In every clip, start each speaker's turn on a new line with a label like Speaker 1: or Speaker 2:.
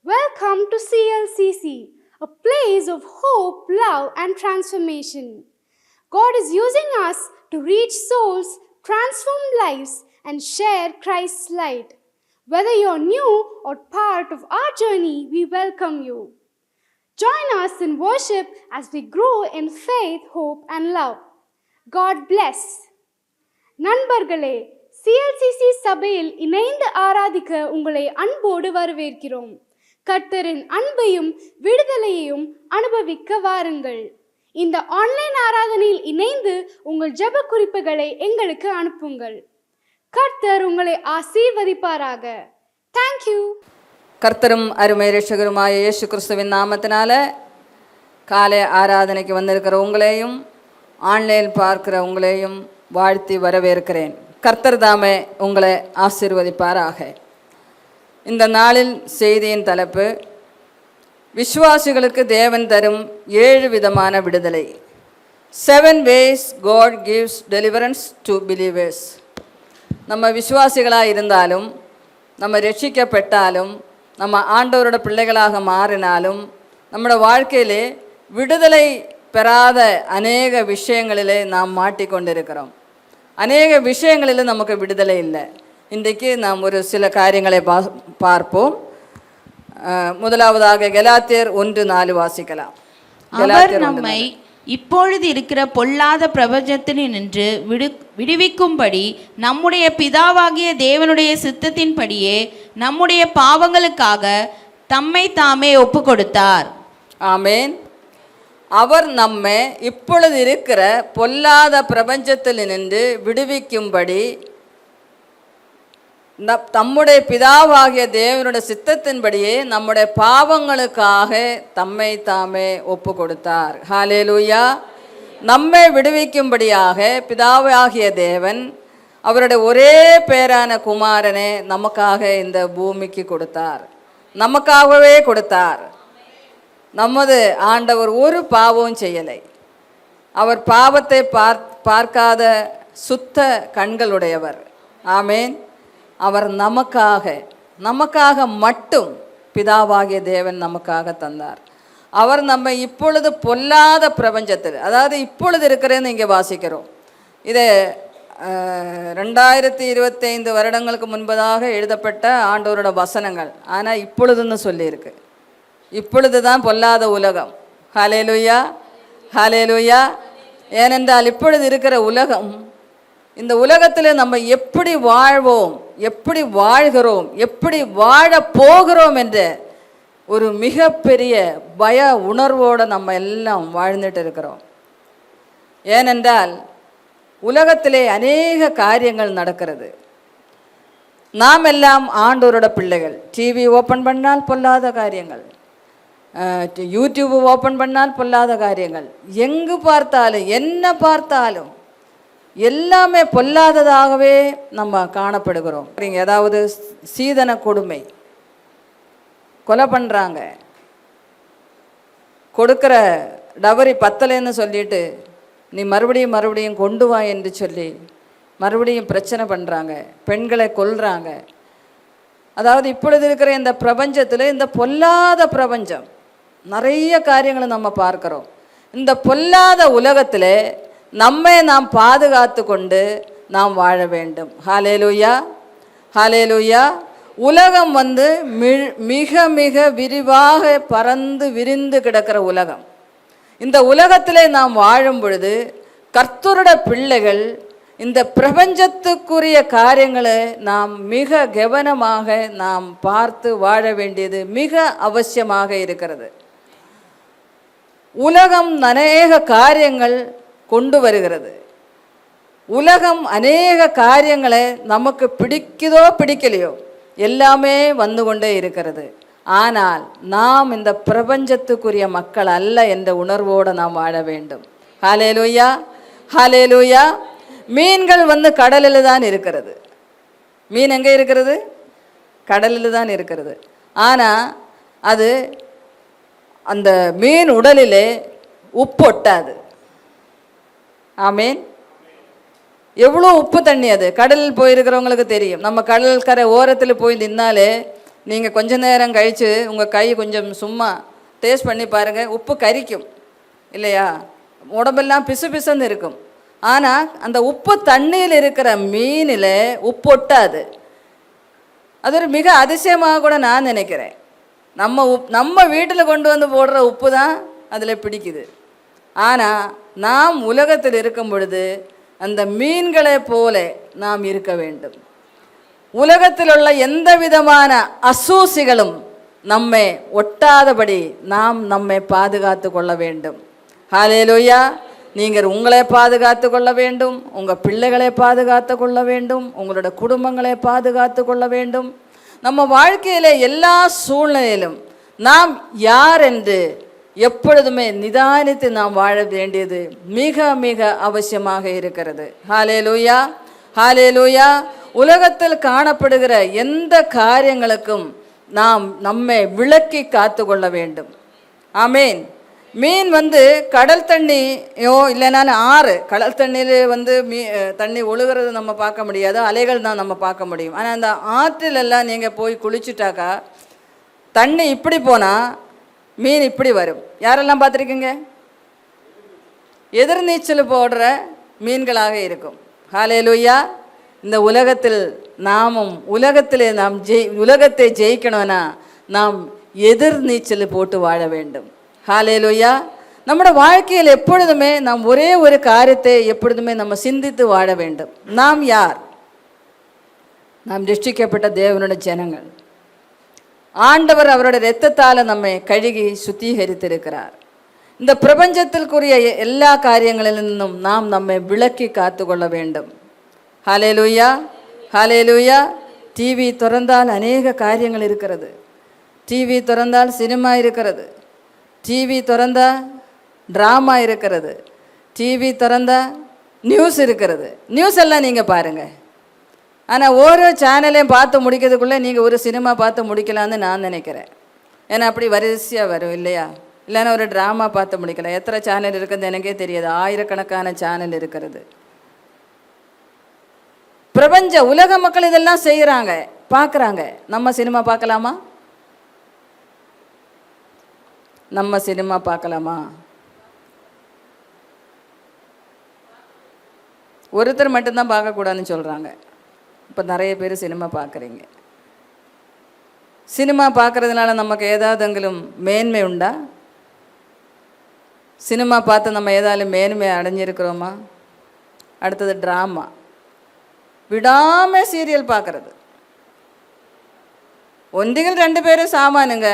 Speaker 1: Welcome to CLCC, a place of hope, love, and transformation. God is using us to reach souls, transform lives, and share Christ's light. Whether you're new or part of our journey, we welcome you. Join us in worship as we grow in faith, hope, and love. God bless. நண்பர்களே, CLCC சபையில் இணைந்து ஆராதிக்க உங்களை அன்போடு வரவேற்கிறோம். கர்த்தரின் அன்பையும் விடுதலையையும் அனுபவிக்க வாருங்கள். இந்த ஆன்லைன் ஆராதனையில் இணைந்து உங்கள் ஜெப குறிப்புகளை எங்களுக்கு அனுப்புங்கள். கர்த்தர் உங்களை ஆசீர்வதிப்பாராக. தேங்க்யூ.
Speaker 2: கர்த்தரும் அருமை இரட்சகருமாய இயேசு கிறிஸ்துவின் நாமத்தினால காலை ஆராதனைக்கு வந்திருக்கிற உங்களையும் ஆன்லைன் பார்க்கிற உங்களையும் வாழ்த்தி வரவேற்கிறேன். கர்த்தர் தாமே உங்களை ஆசீர்வதிப்பாராக. இந்த நாளில் செய்தியின் தலைப்பு, விசுவாசிகளுக்கு தேவன் தரும் 7 விதமான விடுதலை. 7 ways God gives deliverance to believers. நம்ம விசுவாசிகளாக இருந்தாலும், நம்ம ரட்சிக்கப்பட்டாலும், நம்ம ஆண்டவரோட பிள்ளைகளாக மாறினாலும், நம்மளோட வாழ்க்கையிலே விடுதலை பெறாத அநேக விஷயங்களிலே நாம் மாட்டிக்கொண்டிருக்கிறோம். அநேக விஷயங்களில் நமக்கு விடுதலை இல்லை. இன்றைக்கு நாம் ஒரு சில காரியங்களை பார்ப்போம். முதலாவதாக கலாத்தியர் 1:4 வாசிக்கலாம்.
Speaker 3: அவர் நம்மை இப்பொழுது இருக்கிற பொல்லாத பிரபஞ்சத்தினின்று விடுவிக்கும்படி நம்முடைய பிதாவாகிய தேவனுடைய சித்தத்தின்படியே நம்முடைய பாவங்களுக்காக தம்மை தாமே ஒப்பு கொடுத்தார்.
Speaker 2: ஆமேன். அவர் நம்மை இப்பொழுது இருக்கிற பொல்லாத பிரபஞ்சத்தில் நின்று விடுவிக்கும்படி தம்முடைய பிதாவாகிய தேவனுடைய சித்தத்தின்படியே நம்முடைய பாவங்களுக்காக தம்மை தாமே ஒப்பு கொடுத்தார். ஹல்லேலூயா. நம்மை விடுவிக்கும்படியாக பிதாவாகிய தேவன் அவருடைய ஒரே பேரான குமாரனை நமக்காக இந்த பூமிக்கு கொடுத்தார். நமக்காகவே கொடுத்தார். நமது ஆண்டவர் ஒரு பாவமும் செய்யலை. அவர் பாவத்தை பார்க்காத சுத்த கண்களுடையவர். ஆமேன். அவர் நமக்காக மட்டும் பிதாவாகிய தேவன் நமக்காக தந்தார். அவர் நம்ம இப்பொழுது பொல்லாத பிரபஞ்சத்தில், அதாவது இப்பொழுது இருக்கிறேன்னு இங்கே வாசிக்கிறோம். இதை 2025 வருடங்களுக்கு முன்பதாக எழுதப்பட்ட ஆண்டவரோட வசனங்கள். ஆனால் இப்பொழுதுன்னு சொல்லியிருக்கு. இப்பொழுது தான் பொல்லாத உலகம். ஹல்லேலூயா, ஹல்லேலூயா. ஏனென்றால் இப்பொழுது இருக்கிற உலகம், இந்த உலகத்தில் நம்ம எப்படி வாழ்வோம், எப்படி வாழ்கிறோம், எப்படி வாழ போகிறோம் என்ற ஒரு மிகப்பெரிய பய உணர்வோடு நம்ம எல்லாம் வாழ்ந்துட்டு இருக்கிறோம். ஏனென்றால் உலகத்திலே அநேக காரியங்கள் நடக்கிறது. நாம் எல்லாம் ஆண்டவரோட பிள்ளைகள். டிவி ஓப்பன் பண்ணால் பொல்லாத காரியங்கள், யூடியூப் ஓப்பன் பண்ணால் பொல்லாத காரியங்கள், எங்கு பார்த்தாலும் என்ன பார்த்தாலும் எல்லாமே பொல்லாததாகவே நம்ம காணப்படுகிறோம். ஏதாவது சீதன கொடுமை, கொலை பண்ணுறாங்க, கொடுக்குற டவரி பத்தலைன்னு சொல்லிட்டு நீ மறுபடியும் கொண்டு வா என்று சொல்லி மறுபடியும் பிரச்சனை பண்ணுறாங்க, பெண்களை கொல்றாங்க. அதாவது இப்பொழுது இருக்கிற இந்த பிரபஞ்சத்தில், இந்த பொல்லாத பிரபஞ்சம், நிறைய காரியங்களை நம்ம பார்க்குறோம். இந்த பொல்லாத உலகத்தில் நம்மை நாம் பாதுகாத்து கொண்டு நாம் வாழ வேண்டும். ஹல்லேலூயா, ஹல்லேலூயா. உலகம் மிக மிக விரிவாக பறந்து விரிந்து கிடக்கிற உலகம். இந்த உலகத்திலே நாம் வாழும் பொழுது கர்த்தருடைய பிள்ளைகள் இந்த பிரபஞ்சத்துக்குரிய காரியங்களை நாம் மிக கவனமாக நாம் பார்த்து வாழ வேண்டியது மிக அவசியமாக இருக்கிறது. உலகம் அநேக காரியங்கள் கொண்டு வருகிறது. உலகம் அநேக காரியங்களை நமக்கு பிடிக்குதோ பிடிக்கலையோ எல்லாமே வந்து கொண்டே இருக்கிறது. ஆனால் நாம் இந்த பிரபஞ்சத்துக்குரிய மக்கள் அல்ல என்ற உணர்வோடு நாம் வாழ வேண்டும். ஹல்லேலூயா, ஹல்லேலூயா. மீன்கள் கடலில் தான் இருக்கிறது. மீன் எங்கே இருக்கிறது? கடலில் தான் இருக்கிறது. ஆனால் அது அந்த மீன் உடலிலே உப்பு ஒட்டாது. ஆமேன். எவ்வளோ உப்பு தண்ணி அது. கடலில் போயிருக்கிறவங்களுக்கு தெரியும். நம்ம கடல் கரை ஓரத்தில் போய் நின்னாலே நீங்கள் கொஞ்ச நேரம் கழித்து உங்கள் கை கொஞ்சம் சும்மா டேஸ்ட் பண்ணி பாருங்கள், உப்பு கரிக்கும் இல்லையா, உடம்பெல்லாம் பிசு பிசுன்னு இருக்கும். ஆனால் அந்த உப்பு தண்ணியில் இருக்கிற மீனில் உப்பு ஒட்டாது. அது ஒரு மிக அதிசயமாக கூட நான் நினைக்கிறேன். நம்ம வீட்டில் கொண்டு வந்து போடுற உப்பு தான் அதில் பிடிக்குது. ஆனால் நாம் உலகத்தில் இருக்கும் பொழுது அந்த மீன்களை போல நாம் இருக்க வேண்டும். உலகத்தில் உள்ள எந்த விதமான அசூசிகளும் நம்மை ஒட்டாதபடி நாம் நம்மை பாதுகாத்து கொள்ள வேண்டும். ஹல்லேலூயா. நீங்கள் உங்களை பாதுகாத்து கொள்ள வேண்டும், உங்கள் பிள்ளைகளை பாதுகாத்து கொள்ள வேண்டும், உங்களோட குடும்பங்களை பாதுகாத்து கொள்ள வேண்டும். நம்ம வாழ்க்கையில் எல்லா சூழ்நிலையிலும் நாம் யார் என்று எப்பொழுதுமே நிதானித்து நாம் வாழ வேண்டியது மிக மிக அவசியமாக இருக்கிறது. ஹல்லேலூயா, ஹல்லேலூயா. உலகத்தில் காணப்படுகிற எந்த காரியங்களுக்கும் நாம் நம்மை விலக்கி காத்து கொள்ள வேண்டும். ஆமேன். மீன் கடல் தண்ணியோ இல்லைன்னா ஆறு, கடல் தண்ணியில் தண்ணி ஒழுகிறது நம்ம பார்க்க முடியாது, அலைகள் தான் நம்ம பார்க்க முடியும். ஆனால் அந்த ஆற்றிலெல்லாம் நீங்கள் போய் குளிச்சுட்டாக்கா தண்ணி இப்படி போனால் மீன் இப்படி வரும். யாரெல்லாம் பார்த்துருக்கீங்க? எதிர்நீச்சல் போடுற மீன்களாக இருக்கும். ஹல்லேலூயா. இந்த உலகத்தில் உலகத்திலே நாம் உலகத்தை ஜெயிக்கணும்னா நாம் எதிர்நீச்சல் போட்டு வாழ வேண்டும். ஹல்லேலூயா. நம்முடைய வாழ்க்கையில் எப்பொழுதுமே நாம் ஒரே ஒரு காரியத்தை எப்பொழுதுமே நம்ம சிந்தித்து வாழ வேண்டும். நாம் யார்? நாம் ரட்சிக்கப்பட்ட தேவனுடைய ஜனங்கள். ஆண்டவர் அவருடைய இரத்தத்தால் நம்மை கழுகி சுத்திகரித்திருக்கிறார். இந்த பிரபஞ்சத்திற்குரிய எல்லா காரியங்களிலிருந்தும் நாம் நம்மை விலக்கி காத்து கொள்ள வேண்டும். ஹல்லேலூயா, ஹல்லேலூயா. டிவி திறந்தால் அநேக காரியங்கள் இருக்கிறது. டிவி திறந்தால் சினிமா இருக்கிறது, டிவி திறந்தா ட்ராமா இருக்கிறது, டிவி திறந்தா நியூஸ் இருக்கிறது. நியூஸ் எல்லாம் நீங்கள் பாருங்கள். ஆனால் ஓரோ சேனலையும் பார்த்து முடிக்கிறதுக்குள்ளே நீங்கள் ஒரு சினிமா பார்த்து முடிக்கலான்னு நான் நினைக்கிறேன். ஏன்னா அப்படி வரிசையாக வரும் இல்லையா? இல்லைன்னா ஒரு ட்ராமா பார்த்து முடிக்கலாம். எத்தனை சேனல் இருக்குதுன்னு எனக்கே தெரியாது. ஆயிரக்கணக்கான சேனல் இருக்கிறது. உலக மக்கள் இதெல்லாம் செய்கிறாங்க, பார்க்குறாங்க. நம்ம சினிமா பார்க்கலாமா? நம்ம சினிமா பார்க்கலாமா? ஒருத்தர் மட்டும்தான் பார்க்கக்கூடாதுன்னு சொல்கிறாங்க. இப்போ நிறைய பேர் சினிமா பார்க்குறீங்க. சினிமா பார்க்குறதுனால நமக்கு ஏதாவதுங்களும் மேன்மை உண்டா? சினிமா பார்த்து நம்ம ஏதாவது மேன்மை அடைஞ்சிருக்கிறோமா? அடுத்தது ட்ராமா. விடாமல் சீரியல் பார்க்குறது. ஒன்றிகள் 2 பேரும் சாமானுங்க,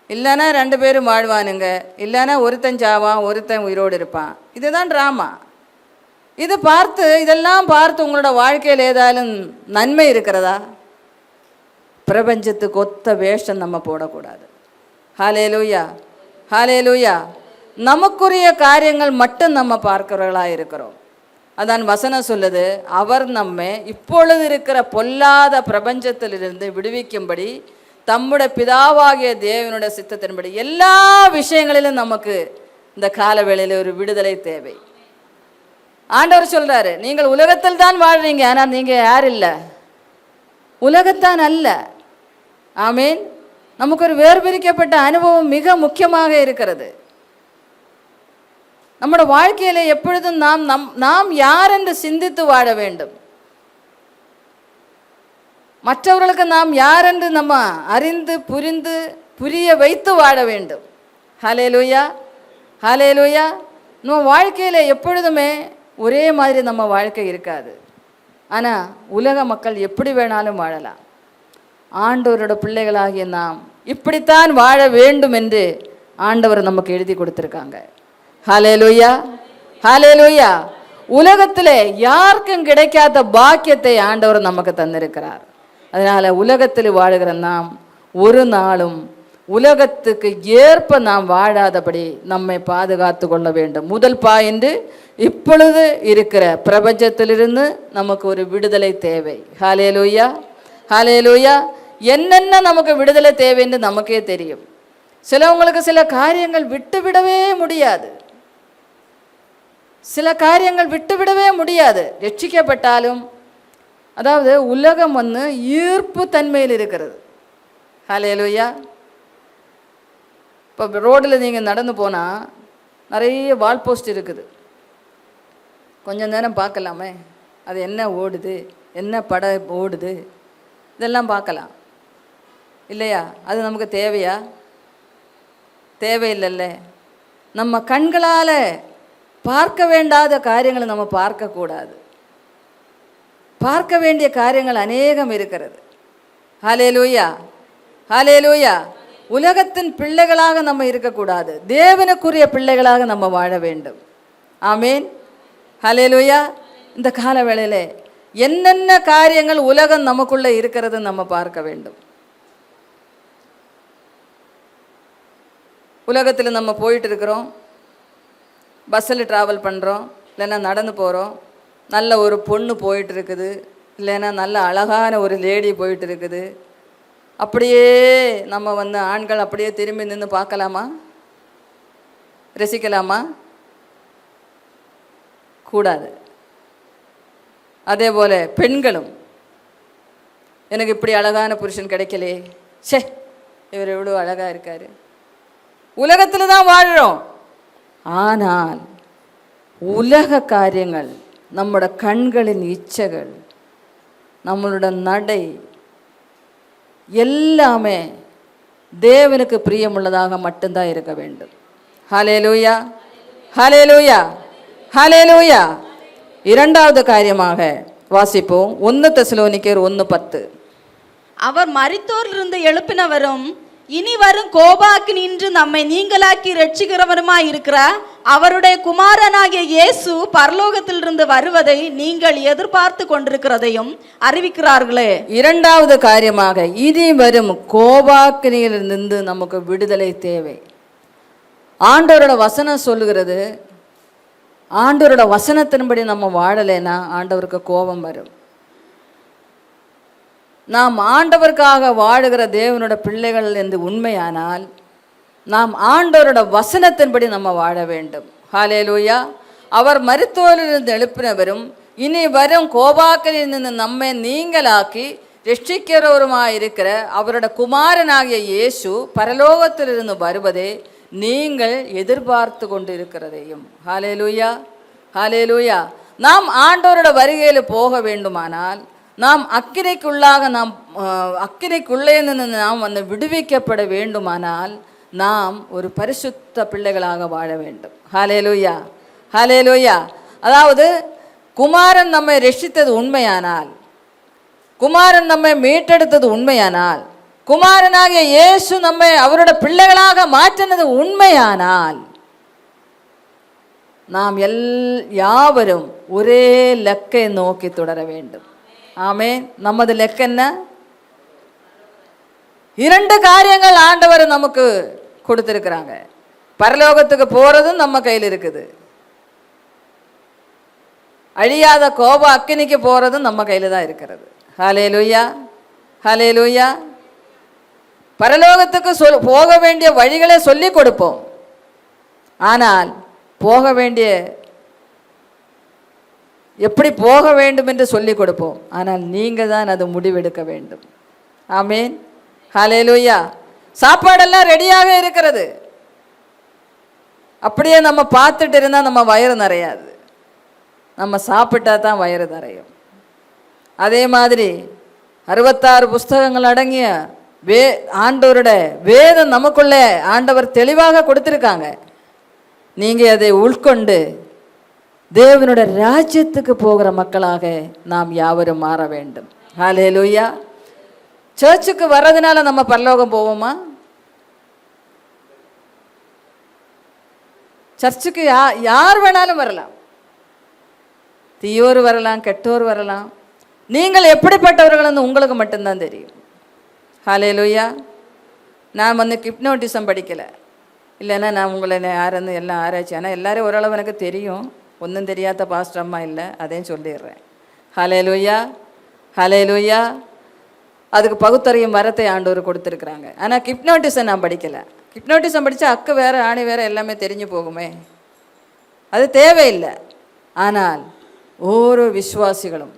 Speaker 2: இல்லைன்னா 2 பேரும் வாழ்வானுங்க, இல்லைன்னா ஒருத்தன் சாவான் ஒருத்தன் உயிரோடு இருப்பான். இதுதான் ட்ராமா. இதெல்லாம் பார்த்து உங்களோட வாழ்க்கையில் ஏதாலும் நன்மை இருக்கிறதா? பிரபஞ்சத்துக்கு ஒத்த வேஷம் நம்ம போடக்கூடாது. ஹல்லேலூயா, ஹல்லேலூயா. நமக்குரிய காரியங்கள் மட்டும் நம்ம பார்க்கிறவர்களாக இருக்கிறோம். அதான் வசனம் சொல்லுது, அவர் நம்மை இப்பொழுது இருக்கிற பொல்லாத பிரபஞ்சத்திலிருந்து விடுவிக்கும்படி தம்முடைய பிதாவாகிய தேவனுடைய சித்தத்தின்படி எல்லா விஷயங்களிலும் நமக்கு இந்த காலவேளையில் ஒரு விடுதலை தேவை. ஆண்டவர் சொல்றாரு, நீங்கள் உலகத்தில் தான் வாழ்றீங்க, ஆனால் நீங்கள் யார் இல்லை, உலகத்தான் அல்ல. ஆமீன். நமக்கு ஒரு வேறுபிரிக்கப்பட்ட அனுபவம் மிக முக்கியமாக இருக்கிறது. நம்முடைய வாழ்க்கையில் எப்பொழுதும் நாம் யார் என்று சிந்தித்து வாழ வேண்டும். மற்றவர்களுக்கு நாம் யார் என்று நம்ம அறிந்து புரிய வைத்து வாழ வேண்டும். ஹல்லேலூயா, ஹல்லேலூயா. நம்ம வாழ்க்கையில் எப்பொழுதுமே ஒரே மாதிரி நம்ம வாழ்க்கை இருக்காது. ஆனால் உலக மக்கள் எப்படி வேணாலும் வாழலாம். ஆண்டவரோட பிள்ளைகளாகிய நாம் இப்படித்தான் வாழ வேண்டும் என்று ஆண்டவர் நமக்கு எழுதி கொடுத்துருக்காங்க. ஹல்லேலூயா, ஹல்லேலூயா. உலகத்தில் யாருக்கும் கிடைக்காத பாக்கியத்தை ஆண்டவர் நமக்கு தந்திருக்கிறார். அதனால் உலகத்தில் வாழுகிற நாம் ஒரு நாளும் உலகத்துக்கு ஏற்ப நாம் வாழாதபடி நம்மை பாதுகாத்து கொள்ள வேண்டும். முதல் பாயிண்ட், இப்பொழுது இருக்கிற பிரபஞ்சத்திலிருந்து நமக்கு ஒரு விடுதலை தேவை. ஹல்லேலூயா, ஹல்லேலூயா. என்னென்ன நமக்கு விடுதலை தேவைன்னு நமக்கே தெரியும். சிலவங்களுக்கு சில காரியங்கள் விட்டுவிடவே முடியாது. சில காரியங்கள் விட்டுவிடவே முடியாது. ரட்சிக்கப்பட்டாலும், அதாவது உலகம் ஈர்ப்பு தன்மையில் இருக்கிறது. ஹல்லேலூயா. இப்போ ரோட்டில் நீங்கள் நடந்து போனால் நிறைய வால் போஸ்ட் இருக்குது. கொஞ்சம் நேரம் பார்க்கலாமே, அது என்ன ஓடுது, என்ன படம் ஓடுது, இதெல்லாம் பார்க்கலாம் இல்லையா? அது நமக்கு தேவையா? தேவையில்லைல்ல. நம்ம கண்களால் பார்க்க வேண்டாத காரியங்களை நம்ம பார்க்கக்கூடாது. பார்க்க வேண்டிய காரியங்கள் அநேகம் இருக்கிறது. ஹல்லேலூயா, ஹல்லேலூயா. உலகத்தின் பிள்ளைகளாக நம்ம இருக்கக்கூடாது, தேவனுக்குரிய பிள்ளைகளாக நம்ம வாழ வேண்டும். ஆமேன், ஹல்லேலூயா. இந்த கால வேளையில் என்னென்ன காரியங்கள் உலகம் நமக்குள்ளே இருக்கிறது நம்ம பார்க்க வேண்டும். உலகத்தில் நம்ம போயிட்டு இருக்கிறோம், பஸ்ஸில் ட்ராவல் பண்ணுறோம், இல்லைன்னா நடந்து போகிறோம். நல்ல ஒரு பொண்ணு போயிட்டு இருக்குது, இல்லைன்னா நல்ல அழகான ஒரு லேடி போயிட்டு இருக்குது. அப்படியே நம்ம ஆண்கள் அப்படியே திரும்பி நின்று பார்க்கலாமா? ரசிக்கலாமா? கூடாது. அதே போல் பெண்களும், எனக்கு இப்படி அழகான புருஷன் கிடைக்கலே, சே இவர் எவ்வளோ அழகாக இருக்கார். உலகத்தில் தான் வாழ்கிறோம். ஆனால் உலக காரியங்கள், நம்மளோட கண்களின் இச்சைகள், நம்மளோட நடை எல்லாமே தேவனுக்கு பிரியமுள்ளதாக மட்டும்தான் இருக்க வேண்டும். ஹல்லேலூயா, ஹல்லேலூயா, ஹல்லேலூயா. இரண்டாவது காரியமாக வாசிப்போம், 1 தெசலோனிக்கேயர் 1:10.
Speaker 4: அவர் மரித்தோரிலிருந்து எழுப்பினவரும் இனி வரும் கோபாக்கினின்று நம்மை நீங்களாக்கி ரட்சிக்கிறவருமாய் இருக்கிற அவருடைய குமாரனாகிய இயேசு பரலோகத்திலிருந்து வருவதை நீங்கள் எதிர்பார்த்து கொண்டிருக்கிறதையும் அறிவிக்கிறார்களே.
Speaker 2: இரண்டாவது காரியமாக, இனி வரும் கோபாக்கினியிலிருந்து நமக்கு விடுதலை தேவை. ஆண்டவரோட வசனம் சொல்லுகிறது, ஆண்டவரோட வசனத்தின்படி நம்ம வாழலைன்னா ஆண்டவருக்கு கோபம் வரும். நாம் ஆண்டவருக்காக வாழுகிற தேவனோட பிள்ளைகள் என்று உண்மையானால் நாம் ஆண்டவரோட வசனத்தின்படி நம்ம வாழ வேண்டும். ஹல்லேலூயா. அவர் மரித்தோரிலிருந்து எழுப்பினவரும் இனி வரும் கோபாக்கிலிருந்து நம்மை நீங்களாக்கி ரட்சிக்கிறவருமாயிருக்கிற அவரோட குமாரனாகிய இயேசு பரலோகத்திலிருந்து வருவதே நீங்கள் எதிர்பார்த்து கொண்டு இருக்கிறதையும். ஹல்லேலூயா, ஹல்லேலூயா. நாம் ஆண்டவரோட வருகையில் போக வேண்டுமானால், நாம் அக்கினிக்குள்ளே இருந்து நாம் விடுவிக்கப்பட வேண்டுமானால் நாம் ஒரு பரிசுத்த பிள்ளைகளாக வாழ வேண்டும். ஹல்லேலூயா, ஹல்லேலூயா. அதாவது குமாரன் நம்மை ரட்சித்தது உண்மையானால், குமாரன் நம்மை மீட்டெடுத்தது உண்மையானால், குமாரனாகிய இயேசு நம்மை அவரோட பிள்ளைகளாக மாற்றினது உண்மையானால், நாம் யாவரும் ஒரே லக்கை நோக்கி தொடர வேண்டும். ஆமென். நமது லெக்க என்ன? 2 காரியங்கள் ஆண்டவர் நமக்கு கொடுத்திருக்கிறாங்க. பரலோகத்துக்கு போறதும் நம்ம கையில் இருக்குது, அழியாத கோப அக்கினிக்கு போறதும் நம்ம கையில் தான் இருக்கிறது. ஹல்லேலூயா, ஹல்லேலூயா. பரலோகத்துக்கு போக வேண்டிய வழிகளை சொல்லி கொடுப்போம், ஆனால் போக வேண்டிய எப்படி போக வேண்டும் என்று சொல்லி கொடுப்போம், ஆனால் நீங்கள் தான் அது முடிவெடுக்க வேண்டும். ஆமேன், ஹல்லேலூயா. சாப்பாடெல்லாம் ரெடியாக இருக்கிறது, அப்படியே நம்ம பார்த்துட்டு இருந்தால் நம்ம வயிறு நிறையாது, நம்ம சாப்பிட்டா தான் வயிறு நிறையும். அதே மாதிரி 66 புஸ்தகங்கள் அடங்கிய ஆண்டவரோட வேதம் நமக்குள்ளே ஆண்டவர் தெளிவாக கொடுத்துருக்காங்க. நீங்கள் அதை உள்கொண்டு தேவனோட ராஜ்யத்துக்கு போகிற மக்களாக நாம் யாவரும் மாற வேண்டும். ஹல்லேலூயா. சர்ச்சுக்கு வர்றதுனால நம்ம பரலோகம் போவோமா? சர்ச்சுக்கு யார் வேணாலும் வரலாம், தீயோர் வரலாம், கெட்டோர் வரலாம். நீங்கள் எப்படிப்பட்டவர்கள் உங்களுக்கு மட்டும்தான் தெரியும். ஹல்லேலூயா. நான் ஹிப்னோட்டிசம் படிக்கலை, இல்லைன்னா நான் உங்களை யாருன்னு எல்லாம் ஆராய்ச்சி, ஆனால் எல்லோரும் ஓரளவு எனக்கு தெரியும், ஒன்றும் தெரியாத பாஸ்டர் அம்மா இல்லை, அதையும் சொல்லிடுறேன். ஹல்லேலூயா, ஹல்லேலூயா. அதுக்கு பகுத்தறியும் வரத்தை ஆண்டவர் கொடுத்துருக்குறாங்க. ஆனால் ஹிப்னோட்டிசம் நான் படிக்கலை. ஹிப்னோட்டிசம் படித்தா அக்கு வேறு ஆணி வேறு எல்லாமே தெரிஞ்சு போகுமே, அது தேவையில்லை. ஆனால் ஒவ்வொரு விசுவாசிகளும்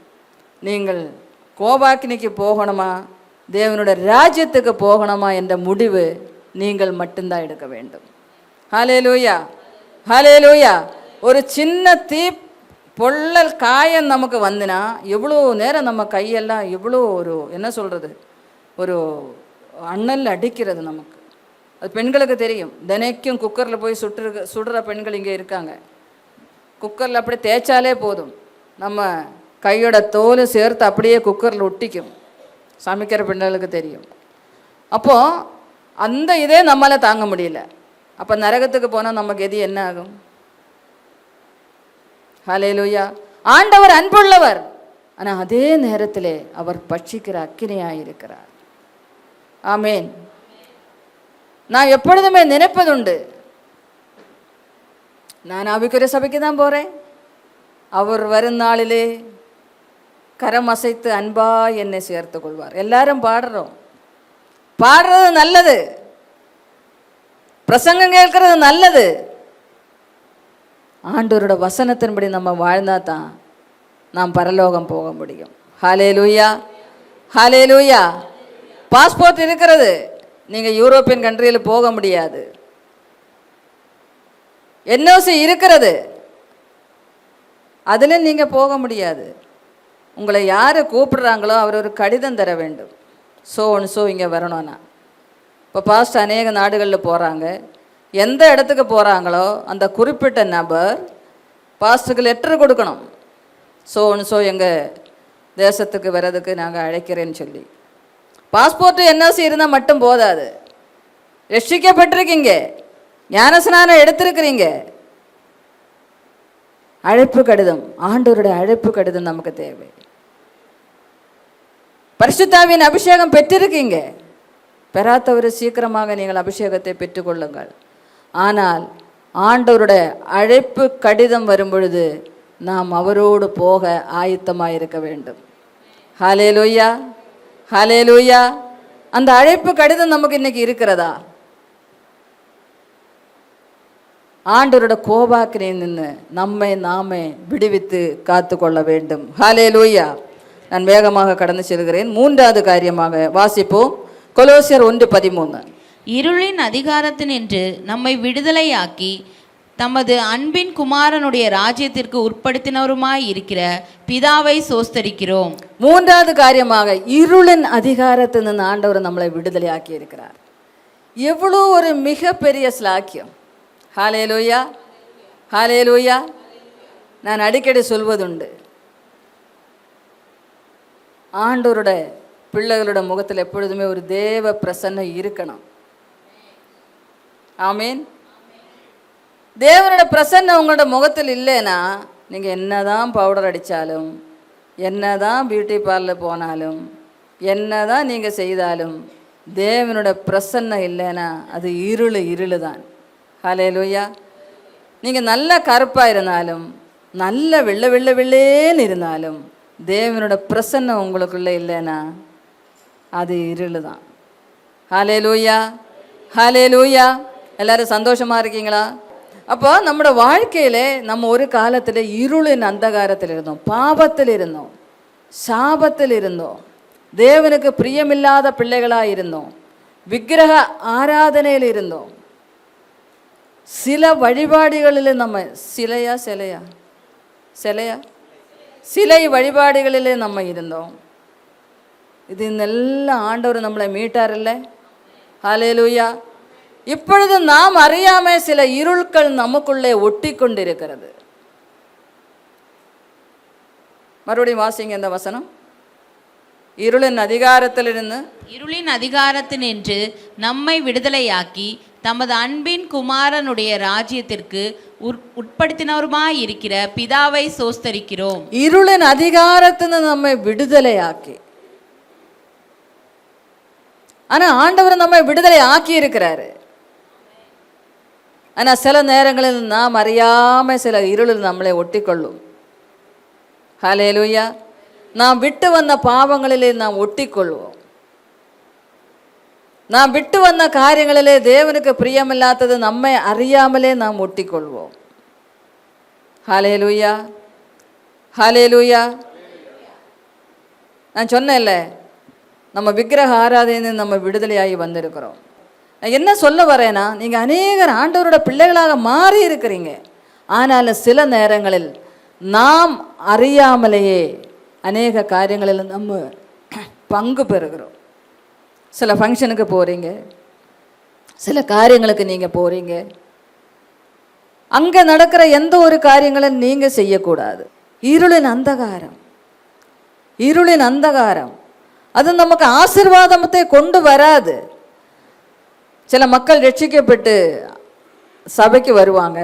Speaker 2: நீங்கள் கோபாக்கினிக்கு போகணுமா, தேவனுடைய ராஜ்யத்துக்கு போகணுமா என்ற முடிவு நீங்கள் மட்டும்தான் எடுக்க வேண்டும். ஹல்லேலூயா, ஹல்லேலூயா. ஒரு சின்ன தீ பொள்ளல் காயம் நமக்கு வந்துனா எவ்வளோ நேரம் நம்ம கையெல்லாம் எவ்வளோ ஒரு என்ன சொல்கிறது, ஒரு அண்ணல் அடிக்கிறது நமக்கு. அது பெண்களுக்கு தெரியும். தினைக்கும் குக்கரில் போய் சுடுற பெண்கள் இங்கே இருக்காங்க. குக்கரில் அப்படி தேய்ச்சாலே போதும், நம்ம கையோட தோல் சேர்த்து அப்படியே குக்கரில் ஒட்டிக்கும். சமைக்கிற பெண்களுக்கு தெரியும். அப்போது அந்த இதே நம்மளால் தாங்க முடியல. அப்போ நரகத்துக்கு போனால் நமக்கு எது என்ன ஆகும்? ஹல்லேலூயா. ஆண்டவர் அன்புள்ளவர், ஆனால் அதே நேரத்தில் அவர் பட்சிக்கிற அக்கினியாக இருக்கிறார். ஆமேன். நான் எப்பொழுதுமே நினைப்பதுண்டு, நான் ஆவிக்குரிய சபைக்கு தான் போகிறேன், அவர் வரும் நாளிலே கரம் அசைத்து அன்பா என்னை சேர்த்து கொள்வார். எல்லாரும் பாடுறோம், பாடுறது நல்லது, பிரசங்கம் கேட்கறது நல்லது. ஆண்டவரோட வசனத்தின்படி நம்ம வாழ்ந்தா தான் நாம் பரலோகம் போக முடியும். ஹல்லேலூயா, ஹல்லேலூயா. பாஸ்போர்ட் இருக்கிறது, நீங்கள் யூரோப்பியன் கண்ட்ரியில் போக முடியாது. என்ஓசி இருக்கிறது, அதில் நீங்கள் போக முடியாது. உங்களை யார் கூப்பிடுறாங்களோ அவர் ஒரு கடிதம் தர வேண்டும். ஸோ இங்கே வரணும்னா. இப்போ பாஸ்ட் அநேக நாடுகளில் போகிறாங்க. எந்த இடத்துக்கு போகிறாங்களோ அந்த குறிப்பிட்ட நபர் பாஸ்ட்டுக்கு லெட்டர் கொடுக்கணும். ஸோ எங்கள் தேசத்துக்கு வர்றதுக்கு நாங்கள் அழைக்கிறேன்னு சொல்லி. பாஸ்போர்ட்டு என்ஓசி இருந்தால் மட்டும் போதாது. ரட்சிக்கப்பட்டிருக்கீங்க, ஞானஸ்நானம் எடுத்திருக்கிறீங்க, அழைப்பு கடிதம், ஆண்டவருடைய அழைப்பு கடிதம் நமக்கு தேவை. பரிசுத்தாவின் அபிஷேகம் பெற்றிருக்கீங்க, பெறாதவர் சீக்கிரமாக நீங்கள் அபிஷேகத்தை பெற்றுக்கொள்ளுங்கள். ஆனால் ஆண்டவருடைய அழைப்பு கடிதம் வரும் பொழுது நாம் அவரோடு போக ஆயத்தமாக இருக்க வேண்டும். ஹல்லேலூயா, ஹல்லேலூயா. அந்த அழைப்பு கடிதம் நமக்கு இன்னைக்கு இருக்கிறதா? ஆண்டவரோட கோபாக்கினை நின்று நம்மை நாமே விடுவித்து காத்து கொள்ள வேண்டும். ஹல்லேலூயா. நான் வேகமாக கடந்து செல்கிறேன். மூன்றாவது காரியமாக வாசிப்போம். கொலோசியர் 1:13.
Speaker 3: இருளின் அதிகாரத்தினின்று நம்மை விடுதலையாக்கி தமது அன்பின் குமாரனுடைய ராஜ்யத்திற்கு உட்படுத்தினவருமாய் இருக்கிற பிதாவை சோஸ்தரிக்கிறோம்.
Speaker 2: மூன்றாவது காரியமாக இருளின் அதிகாரத்திலிருந்து ஆண்டவர் நம்மளை விடுதலையாக்கி இருக்கிறார். எவ்வளோ ஒரு மிகப்பெரிய ஸ்லாக்கியம். ஹல்லேலூயா, ஹல்லேலூயா. நான் அடிக்கடி சொல்வதுண்டு, ஆண்டவரோட பிள்ளைகளோட முகத்தில் எப்பொழுதுமே ஒரு தேவ பிரசன்னம் இருக்கணும். ஆமீன். தேவனோட பிரசன்னம் உங்களோட முகத்தில் இல்லைன்னா நீங்கள் என்னதான் பவுடர் அடித்தாலும், என்னதான் பியூட்டி பார்லர் போனாலும், என்னதான் நீங்கள் செய்தாலும் தேவனோட பிரசன்னம் இல்லைன்னா அது இருள் தான். ஹல்லேலூயா. நீங்கள் நல்ல கருப்பாக இருந்தாலும், நல்ல வெள்ளேன்னு இருந்தாலும் தேவனோட பிரசன்னம் உங்களுக்குள்ளே இல்லைன்னா அது இருள் தான். ஹல்லேலூயா, ஹல்லேலூயா. எல்லாரும் சந்தோஷமாக இருக்கீங்களா? அப்போ நம்மளோட வாழ்க்கையில் நம்ம ஒரு காலத்தில் இருளின் அந்தகாரத்தில் இருந்தோம், பாவத்தில் இருந்தோம், சாபத்தில் இருந்தோம், தேவனுக்கு பிரியமில்லாத பிள்ளைகளாக இருந்தோம், விக்கிரக ஆராதனையில் இருந்தோம், சில வழிபாடுகளில் நம்ம சிலை வழிபாடுகளிலே நம்ம இருந்தோம். இது நல்ல ஆண்டவர் நம்மளை மீட்டார்ல. ஹல்லேலூயா. இப்பொழுது நாம் அறியாமல் சில இருள்கள் நமக்குள்ளே ஒட்டி கொண்டிருக்கிறது. மறுபடியும் வாசிங்க இந்த வசனம். இருளின் அதிகாரத்தினின்று நம்மை விடுதலையாக்கி தமது அன்பின் குமாரனுடைய ராஜ்யத்திற்கு உட்படுத்தினவருமாய் இருக்கிற பிதாவை சோஸ்தரிக்கிறோம். இருளின் அதிகாரத்திலிருந்து நம்மை விடுதலையாக்கி, ஆனா ஆண்டவர் நம்மை விடுதலை ஆக்கி இருக்கிறாரு. ஆனால் சில நேரங்களில் நாம் அறியாம சில இருளில் நம்மளை ஒட்டிக்கொள்ளும். ஹல்லேலூயா. நாம் விட்டு வந்த பாவங்களிலே நாம் ஒட்டிக்கொள்வோம். நாம் விட்டு வந்த காரியங்களிலே தேவனுக்கு பிரியமில்லாதது நம்மை அறியாமலே நாம் ஒட்டிக்கொள்வோம். ஹல்லேலூயா, ஹல்லேலூயா. நான் சொன்னேன்ல, நம்ம விக்கிரக ஆராதனை நம்ம விடுதலையாகி வந்திருக்கிறோம். நான் என்ன சொல்ல வரேன்னா, நீங்கள் அநேகர் ஆண்டவரோட பிள்ளைகளாக மாறி இருக்கிறீங்க. ஆனாலும் சில நேரங்களில் நாம் அறியாமலேயே அநேக காரியங்களில் நம்ம பங்கு பெறுகிறோம். சில ஃபங்க்ஷனுக்கு போகிறீங்க, சில காரியங்களுக்கு நீங்கள் போகிறீங்க, அங்கே நடக்கிற எந்த ஒரு காரியங்களும் நீங்கள் செய்யக்கூடாது. இருளின் அந்தகாரம், இருளின் அந்தகாரம் அது நமக்கு ஆசீர்வாதத்தை கொண்டு வராது. சில மக்கள் ரட்சிக்கப்பட்டு சபைக்கு வருவாங்க.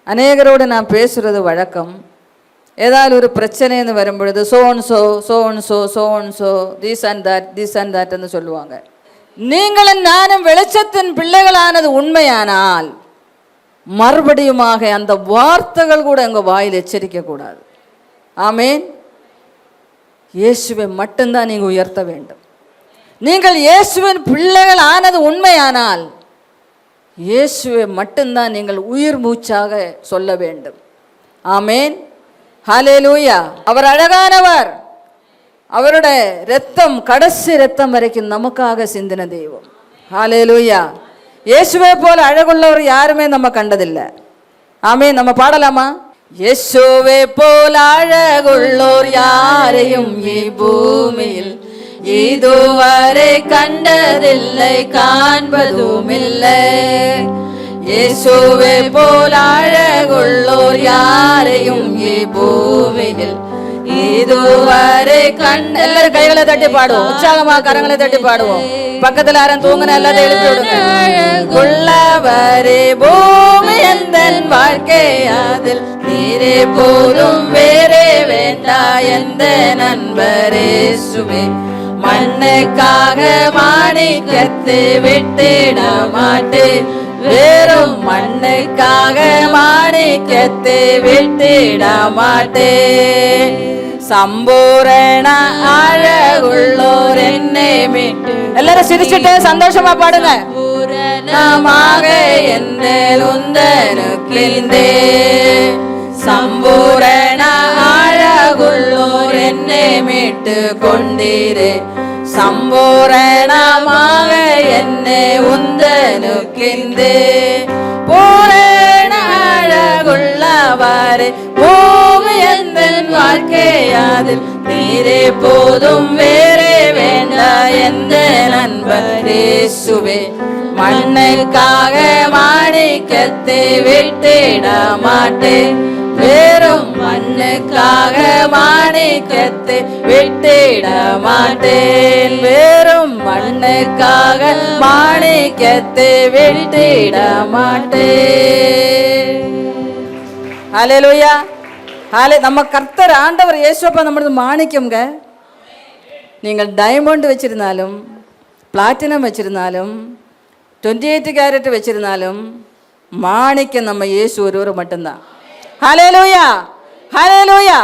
Speaker 2: அநேகரோடு நான் பேசுகிறது வழக்கம். ஏதாவது ஒரு பிரச்சனைன்னு வரும்பொழுது சோ தீஸ் அண்ட் தட்னு சொல்லுவாங்க. நீங்களும் நானும் வெளிச்சத்தின் பிள்ளைகளானது உண்மையானால் மறுபடியுமாக அந்த வார்த்தைகள் கூட எங்கள் வாயில் எச்சரிக்க கூடாது. ஆமேன். இயேசுவை மட்டும்தான் நீங்கள் உயர்த்த வேண்டும். நீங்கள் இயேசுவின் பிள்ளைகள் ஆனது உண்மையானால் இயேசுவை மட்டும்தான் நீங்கள் உயிர் மூச்சாக சொல்ல வேண்டும். ஆமேன். ஹல்லேலூயா. அவர் அழகானவர். அவருடைய இரத்தம் கடைசி இரத்தம் வரைக்கும் நமக்காக சிந்தின தெய்வம். ஹல்லேலூயா. இயேசுவை போல அழகுள்ளவர் யாருமே நம்ம கண்டதில்லை. ஆமேன். நம்ம பாடலாமா? இயேசுவை போல அழகுள்ளோர் யாரையும் பூமியில் இதுவரை கண்டதில்லை, காண்பதும் இல்லை. இயேசுவை போல அழகுள்ளோர் யாரையும் பூமியில் இதுவரை எல்லாரும் கைகளை தட்டி பாடுவோம். உற்சாகமா கரங்களை தட்டி பாடுவோம். பக்கத்துல யாரும் தூங்கின எல்லாத்தையும் எழுப்பி விடுங்க. உள்ளவரே பூமி எந்த வாழ்க்கை அதில் நீரே போதும் வேறே வேண்டா எந்த நண்பரே சுவே. மண்ணுக்காக மாணிக்கத்தை விட்டிட மாட்டேன், வெறும் மண்ணுக்காக மாணிக்கத்தை விட்டிட மாட்டேன். சம்பூரண அழகுள்ளோர் என்னை மீட்டு எல்லாரும் சிரிச்சுட்டு சந்தோஷமா பாடுங்க. பூரணமாக என்ன உந்தனுக்கிந்தே. சம்பூரண அழகுள்ளோர் என்னை மீட்டு கொண்டீரே. சம்பூரணமாக என்னை உந்தனுக்கிந்தே. பூரண அழகுள்ளவாறு பூமி எந்த வாழ்க்கையாதில் நீரே போதும் வேறே வேண்டா எந்த நண்பரே சுவே. மண்ணுக்காக மாணிக்கத்தை விட்டிட மாட்டேன், வெறும் மண்ணுக்காக மாணிக்கத்தை விட்டிட மாட்டேன். வெறும் மண்ணுக்காக மாணிக்கத்தை விட்டிட மாட்டேன். ஹல்லேலூயா. நம்ம கர்த்தர் ஆண்டவர் இயேசுப்பா நம்மளது மாணிக்கம்ங்க. நீங்கள் டைமண்ட் வச்சிருந்தாலும், பிளாட்டினம் வச்சிருந்தாலும், 28 கேரட் வச்சிருந்தாலும் மாணிக்கம் நம்ம இயேசு ஒருவர் மட்டும்தான். ஹல்லேலூயா, ஹல்லேலூயா.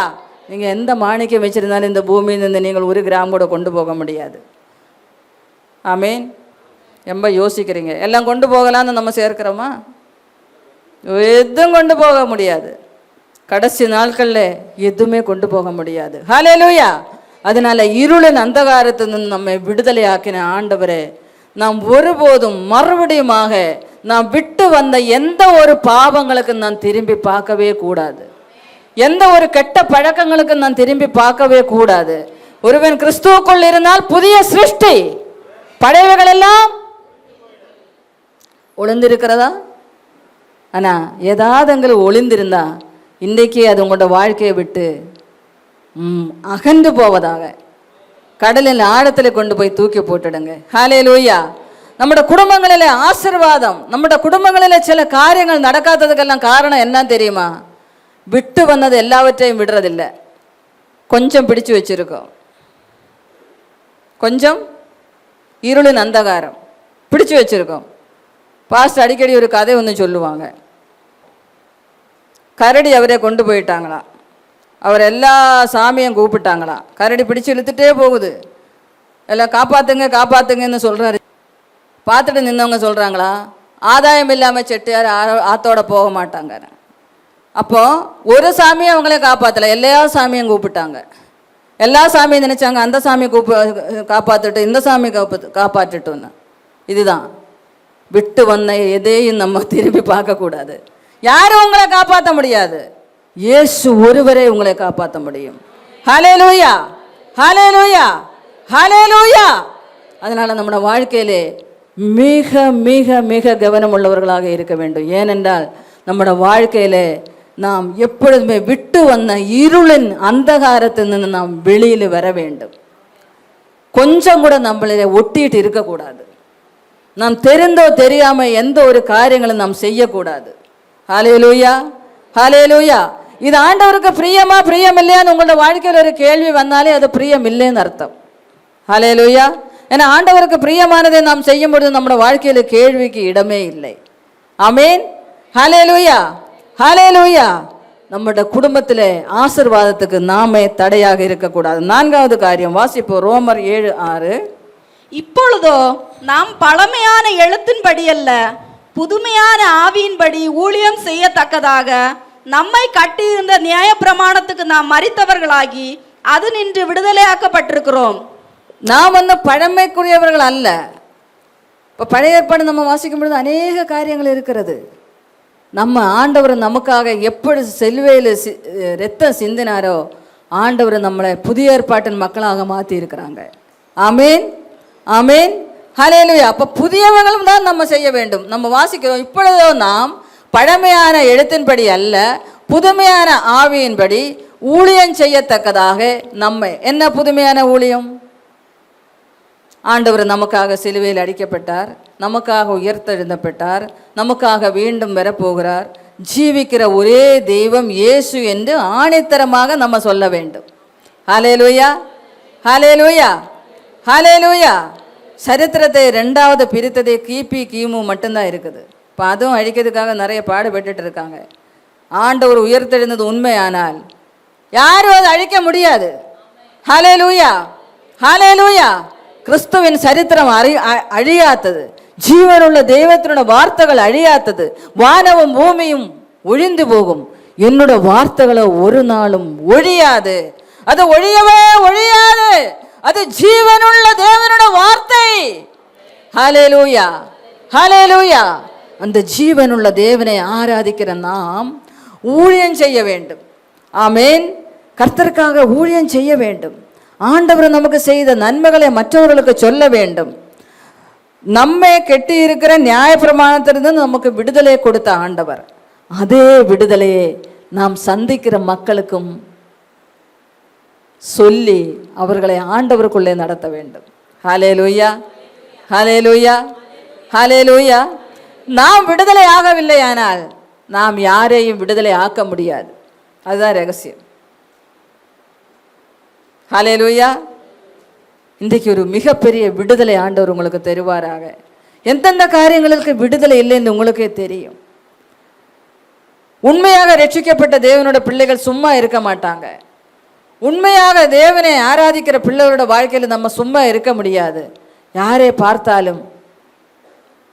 Speaker 2: நீங்கள் எந்த மாணிக்கம் வச்சிருந்தாலும் இந்த பூமியிலிருந்து நீங்கள் 1 கிராம் கூட கொண்டு போக முடியாது. ஆமேன். ரொம்ப யோசிக்கிறீங்க. எல்லாம் கொண்டு போகலான்னு நம்ம சேர்க்கிறோமா? எதுவும் கொண்டு போக முடியாது. கடைசி நாட்களில் எதுவுமே கொண்டு போக முடியாது. ஹல்லேலூயா. அதனால இருளின் அந்தகாரத்திலிருந்து நம்மை விடுதலை ஆக்கின ஆண்டவரே, நாம் ஒருபோதும் மறுபடியுமாக நாம் விட்டு வந்த எந்த ஒரு பாவங்களுக்கு நான் திரும்பி பார்க்கவே கூடாது. எந்த ஒரு கெட்ட பழக்கங்களுக்கு நான் திரும்பி பார்க்கவே கூடாது. ஒருவன் கிறிஸ்துவுக்குள் இருந்தால் புதிய சிருஷ்டி, பழையவைகள் எல்லாம் ஒளிந்திருக்கிறதா? ஆனால் ஏதாவது எங்களுக்கு ஒளிந்திருந்தா இன்றைக்கி அது உங்களோட வாழ்க்கையை விட்டு அகன்று போவதாக கடலில் ஆழத்தில் கொண்டு போய் தூக்கி போட்டுடுங்க. ஹல்லேலூயா. நம்முடைய குடும்பங்களில் ஆசீர்வாதம், நம்முடைய குடும்பங்களில் சில காரியங்கள் நடக்காததுக்கெல்லாம் காரணம் என்ன தெரியுமா? விட்டு வந்தது எல்லாவற்றையும் விடுறதில்லை, கொஞ்சம் பிடிச்சு வச்சிருக்கோம். கொஞ்சம் இருளின் அந்தகாரம் பிடிச்சு வச்சிருக்கோம். பாஸ்டர் அடிக்கடி ஒரு கதை ஒன்று சொல்லுவாங்க. கரடி அவரே கொண்டு போயிட்டாங்களாம். அவர் எல்லா சாமியும் கூப்பிட்டாங்களாம். கரடி பிடிச்சு இழுத்துட்டே போகுது. எல்லாம் காப்பாற்றுங்க காப்பாற்றுங்கன்னு சொல்கிறாரு. பார்த்துட்டு நின்றவங்க சொல்கிறாங்களா, ஆதாயம் இல்லாமல் செட்டியார் ஆத்தோட போக மாட்டாங்க. அப்போது ஒரு சாமியை அவங்களே காப்பாற்றலை, எல்லா சாமியும் கூப்பிட்டாங்க. எல்லா சாமியும் நினைச்சாங்க அந்த சாமி காப்பாற்றிட்டு இந்த சாமி காப்பாற்றிட்டோன்னு. இதுதான் விட்டு வந்த எதையும் நம்ம திரும்பி பார்க்கக்கூடாது. யாரும் உங்களை காப்பாற்ற முடியாது, இயேசு ஒருவரே உங்களை காப்பாற்ற முடியும். ஹல்லேலூயா, ஹல்லேலூயா, ஹல்லேலூயா. அதனால நம்மளோட வாழ்க்கையிலே மிக மிக மிக கவனம் உள்ளவர்களாக இருக்க வேண்டும். ஏனென்றால் நம்மளோட வாழ்க்கையிலே நாம் எப்பொழுதுமே விட்டு வந்த இருளின் அந்தகாரத்திலிருந்து நாம் வெளியில் வர வேண்டும். கொஞ்சம் கூட நம்மளை ஒட்டிட்டு இருக்கக்கூடாது. நாம் தெரிந்தோ தெரியாம எந்த ஒரு காரியங்களும் நாம் செய்யக்கூடாது. ஹல்லேலூயா, ஹல்லேலூயா. இது ஆண்டவருக்கு பிரியமா பிரியம் இல்லையான்னு உங்களோட வாழ்க்கையில் ஒரு கேள்வி வந்தாலே அது பிரியம் இல்லைன்னு அர்த்தம். ஹல்லேலூயா. ஏன்னா ஆண்டவருக்கு பிரியமானதை நாம் செய்யும் பொழுது நம்மளோட வாழ்க்கையில கேள்விக்கு இடமே இல்லை. ஆமேன், ஹல்லேலூயா, ஹல்லேலூயா. நம்மளோட குடும்பத்தில் ஆசீர்வாதத்துக்கு நாமே தடையாக இருக்கக்கூடாது. 4வது காரியம் வாசிப்போம், ரோமர் 7:6.
Speaker 4: இப்பொழுதோ நாம் பழமையான எழுத்தின்படி அல்ல, புதுமையான ஆவியின்படி ஊழியம் செய்யத்தக்கதாக நம்மை கட்டியிருந்த நியாய பிரமாணத்துக்கு நாம் மரித்தவர்களாகி அது நின்று விடுதலையாக்கப்பட்டிருக்கிறோம்.
Speaker 2: நாம் பழமைக்குரியவர்கள் அல்ல. இப்போ பழைய ஏற்பாடு நம்ம வாசிக்கும் பொழுது அநேக காரியங்கள் இருக்கிறது. நம்ம ஆண்டவர் நமக்காக எப்படி செல்வையில் ரத்தம் சிந்தினாரோ ஆண்டவர் நம்மளை புதிய ஏற்பாட்டின் மக்களாக மாற்றி இருக்கிறாங்க. ஆமேன், ஆமேன், ஹல்லேலூயா. அப்போ புதியவர்களும் தான் நம்ம செய்ய வேண்டும். நம்ம வாசிக்கிறோம், இப்பொழுதோ நாம் பழமையான எழுத்தின்படி அல்ல, புதுமையான ஆவியின்படி ஊழியம் செய்யத்தக்கதாக நம்மை. என்ன புதுமையான ஊழியம்? ஆண்டவர் நமக்காக சிலுவையில் அடிக்கப்பட்டார், நமக்காக உயர்த்தெழுந்தப்பட்டார், நமக்காக மீண்டும் வரப்போகிறார். ஜீவிக்கிற ஒரே தெய்வம் இயேசு என்று ஆணித்தரமாக நம்ம சொல்ல வேண்டும். ஹல்லேலூயா, ஹல்லேலூயா, ஹல்லேலூயா. சரித்திரத்தை 2வது பிரித்ததே கிமு மட்டும்தான் இருக்குது. இப்போ அதுவும் அழிக்கிறதுக்காக நிறைய பாடுபட்டு இருக்காங்க. ஆண்டவர் உயர்த்தெழுந்தது உண்மையானால் யாரும் அதை அழிக்க முடியாது. ஹல்லேலூயா, ஹல்லேலூயா. கிறிஸ்துவின் சரித்திரம் அழியாத்தது, ஜீவனுள்ள தெய்வத்தினோட வார்த்தைகள் அழியாத்தது. வானமும் பூமியும் ஒழிந்து போகும், என்னோட வார்த்தைகளை ஒரு நாளும் ஒழியாது. அது ஒழியவே ஒழியாது. அது ஜீவனுள்ள தேவனோட வார்த்தை. ஹல்லேலூயா, ஹல்லேலூயா. அந்த ஜீவனுள்ள தேவனை ஆராதிக்கிற நாம் ஊழியம் செய்ய வேண்டும். ஆமேன். கர்த்தருக்காக ஊழியம் செய்ய வேண்டும். ஆண்டவர் நமக்கு செய்த நன்மைகளை மற்றவர்களுக்கு சொல்ல வேண்டும். நம்மை கெட்டி இருக்கிற நியாயப்பிரமாணத்திலிருந்து நமக்கு விடுதலை கொடுத்த ஆண்டவர், அதே விடுதலையை நாம் சந்திக்கிற மக்களுக்கும் சொல்லி அவர்களை ஆண்டவருக்குள்ளே நடத்த வேண்டும். ஹல்லேலூயா, ஹல்லேலூயா, ஹல்லேலூயா. நாம் விடுதலை ஆகவில்லை ஆனால் நாம் யாரையும் விடுதலை ஆக்க முடியாது. அதுதான் ரகசியம். ஹல்லேலூயா. இன்றைக்கு ஒரு மிகப்பெரிய விடுதலை ஆண்டவர் உங்களுக்கு தருவாராக. எந்தெந்த காரியங்களுக்கு விடுதலை இல்லைன்னு உங்களுக்கே தெரியும். உண்மையாக ரட்சிக்கப்பட்ட தேவனோட பிள்ளைகள் சும்மா இருக்க மாட்டாங்க. உண்மையாக தேவனை ஆராதிக்கிற பிள்ளைகளோட வாழ்க்கையில் நம்ம சும்மா இருக்க முடியாது. யாரை பார்த்தாலும்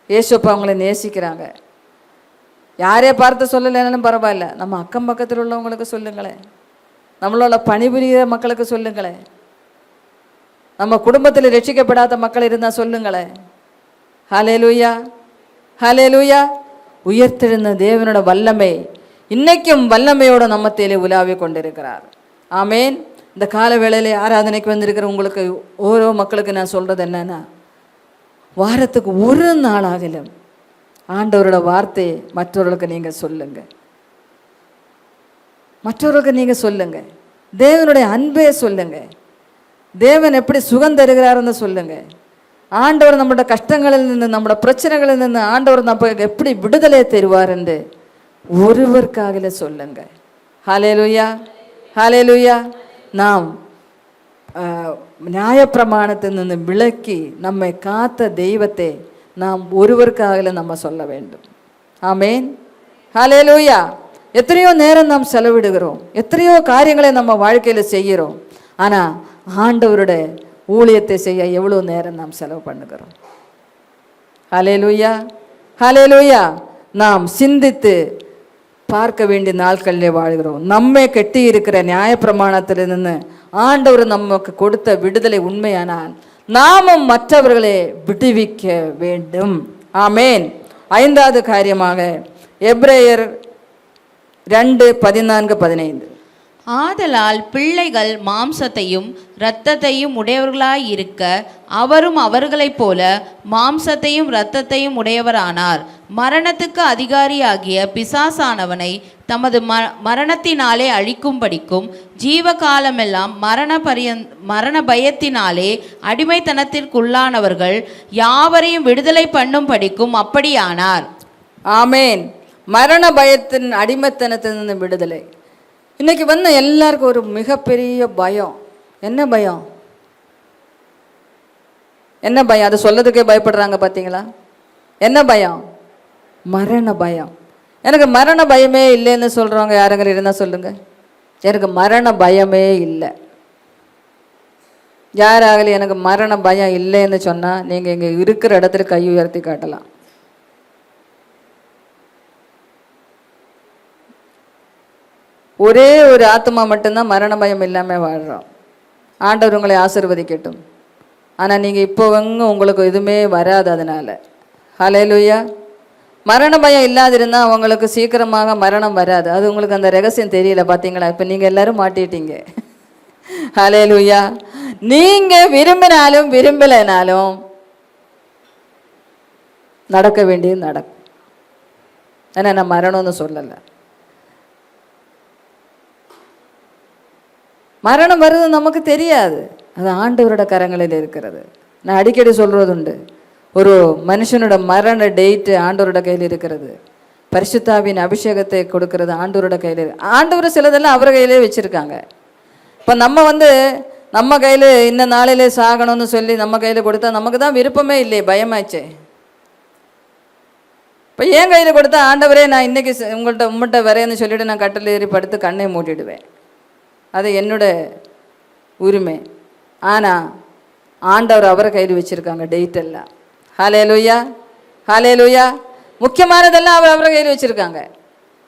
Speaker 2: இயேசுப்பா அவங்களை நேசிக்கிறாங்க. யாரே பார்த்து சொல்லலைன்னாலும் பரவாயில்ல, நம்ம அக்கம் பக்கத்தில் உள்ளவங்களுக்கு சொல்லுங்களேன், நம்மளோட பணிபுரிகிற மக்களுக்கு சொல்லுங்களேன், நம்ம குடும்பத்தில் ரட்சிக்கப்படாத மக்கள் இருந்தால் சொல்லுங்களேன். ஹல்லேலூயா, ஹல்லேலூயா. உயர்த்தெழுந்த தேவனோட வல்லமை இன்னைக்கும் வல்லமையோட நம்ம தேலை உலாவி கொண்டிருக்கிறார். ஆமேன். இந்த கால வேளையிலே ஆராதனைக்கு வந்திருக்கிற உங்களுக்கு ஓரோ மக்களுக்கு நான் சொல்கிறது என்னன்னா, வாரத்துக்கு ஒரு நாளாகிலும் ஆண்டவரோட வார்த்தையை மற்றவர்களுக்கு நீங்கள் சொல்லுங்க, மற்றவர்களுக்கு நீங்கள் சொல்லுங்க. தேவனுடைய அன்பே சொல்லுங்க. தேவன் எப்படி சுகம் தருகிறாருன்னு சொல்லுங்க. ஆண்டவர் நம்மளோட கஷ்டங்களில் இருந்து, நம்மளோட பிரச்சனைகளில் இருந்து ஆண்டவர் நம்ம எப்படி விடுதலை தருவார் என்று ஒருவருக்காக சொல்லுங்க. ஹல்லேலூயா, ஹல்லேலூயா. நாம் நியாயப்பிரமாணத்திலிருந்து விலக்கி நம்மை காத்த தெய்வத்தை நாம் ஒருவருக்காக நம்ம சொல்ல வேண்டும். ஆமேன், ஹல்லேலூயா. எத்தனையோ நேரம் நாம் செலவிடுகிறோம், எத்தனையோ காரியங்களை நம்ம வாழ்க்கையில் செய்கிறோம். ஆனால் ஆண்டவருடைய ஊழியத்தை செய்ய எவ்வளோ நேரம் நாம் செலவு பண்ணுகிறோம். ஹல்லேலூயா, ஹல்லேலூயா. நாம் சிந்தித்து பார்க்க வேண்டிய நாட்களிலே வாழ்கிறோம். நம்மை கட்டி இருக்கிற நியாயப்பிரமாணத்திலிருந்து ஆண்டவர் நமக்கு கொடுத்த விடுதலை உண்மையானால் நாமும் மற்றவர்களை விடுவிக்க வேண்டும். ஆமேன். ஐந்தாவது காரியமாக எபிரேயர் 2:14-15.
Speaker 3: ஆதலால் பிள்ளைகள் மாம்சத்தையும் இரத்தத்தையும் உடையவர்களாயிருக்க அவரும் அவர்களைப் போல மாம்சத்தையும் இரத்தத்தையும் உடையவரானார். மரணத்துக்கு அதிகாரியாகிய பிசாசானவனை தமது மரணத்தினாலே அழிக்கும்படிக்கும் ஜீவகாலமெல்லாம் மரண பயத்தினாலே அடிமைத்தனத்திற்குள்ளானவர்கள் யாவரையும் விடுதலை பண்ணும்படிக்கும் அப்படியானார்.
Speaker 2: ஆமேன். மரண பயத்தின் அடிமைத்தனத்திலிருந்து விடுதலை. இன்னைக்கு எல்லாருக்கும் ஒரு மிகப்பெரிய பயம். என்ன பயம்? என்ன பயம்? அதை சொல்லதுக்கே பயப்படுறாங்க பார்த்தீங்களா? என்ன பயம்? மரண பயம். எனக்கு மரண பயமே இல்லைன்னு சொல்கிறவங்க யாருங்க இருந்தால் சொல்லுங்க. எனக்கு மரண பயமே இல்லை. யாராகல எனக்கு மரண பயம் இல்லைன்னு சொன்னால் நீங்கள் இங்கே இருக்கிற இடத்துல கை உயர்த்தி காட்டலாம். ஒரே ஒரு ஆத்மா மட்டும்தான் மரண பயம் இல்லாமல் வாழ்கிறோம். ஆண்டவர் உங்களை ஆசீர்வதிக்கட்டும். ஆனால் நீங்கள் இப்போ உங்களுக்கு எதுவுமே வராது. அதனால் ஹல்லேலூயா. மரண பயம் இல்லாதிருந்தால் அவங்களுக்கு சீக்கிரமாக மரணம் வராது. அது உங்களுக்கு அந்த ரகசியம் தெரியல பார்த்தீங்களா? இப்போ நீங்கள் எல்லாரும் மாட்டிட்டீங்க. ஹல்லேலூயா. நீங்கள் விரும்பினாலும் விரும்பலைனாலும் நடக்க வேண்டியது நடக்கும். ஏன்னா நான் மரணம்னு சொல்லலை. மரணம் வருது நமக்கு தெரியாது. அது ஆண்டவரோட கரங்களில் இருக்கிறது. நான் அடிக்கடி சொல்கிறது உண்டு, ஒரு மனுஷனோட மரண டேட்டு ஆண்டவரோட கையில் இருக்கிறது. பரிசுத்தாவின் அபிஷேகத்தை கொடுக்கறது ஆண்டவரோட கையில். ஆண்டவர் சிலதெல்லாம் அவர் கையிலே வச்சுருக்காங்க. இப்போ நம்ம கையில் இந்த நாளிலே சாகணும்னு சொல்லி நம்ம கையில் கொடுத்தா நமக்கு தான் விருப்பமே இல்லையே, பயமாச்சே. இப்போ என் கையில் கொடுத்தா ஆண்டவரே நான் இன்றைக்கி உங்கள்கிட்ட வரேன்னு சொல்லிவிட்டு நான் கட்டில் ஏறி படுத்து கண்ணை மூட்டிடுவேன். அது என்னோட உரிமை. ஆனால் ஆண்டவர் அவரை கையில் வச்சுருக்காங்க டேட்டெல்லாம். ஹல்லேலூயா, ஹல்லேலூயா. முக்கியமானதெல்லாம் அவரை கையில் வச்சுருக்காங்க.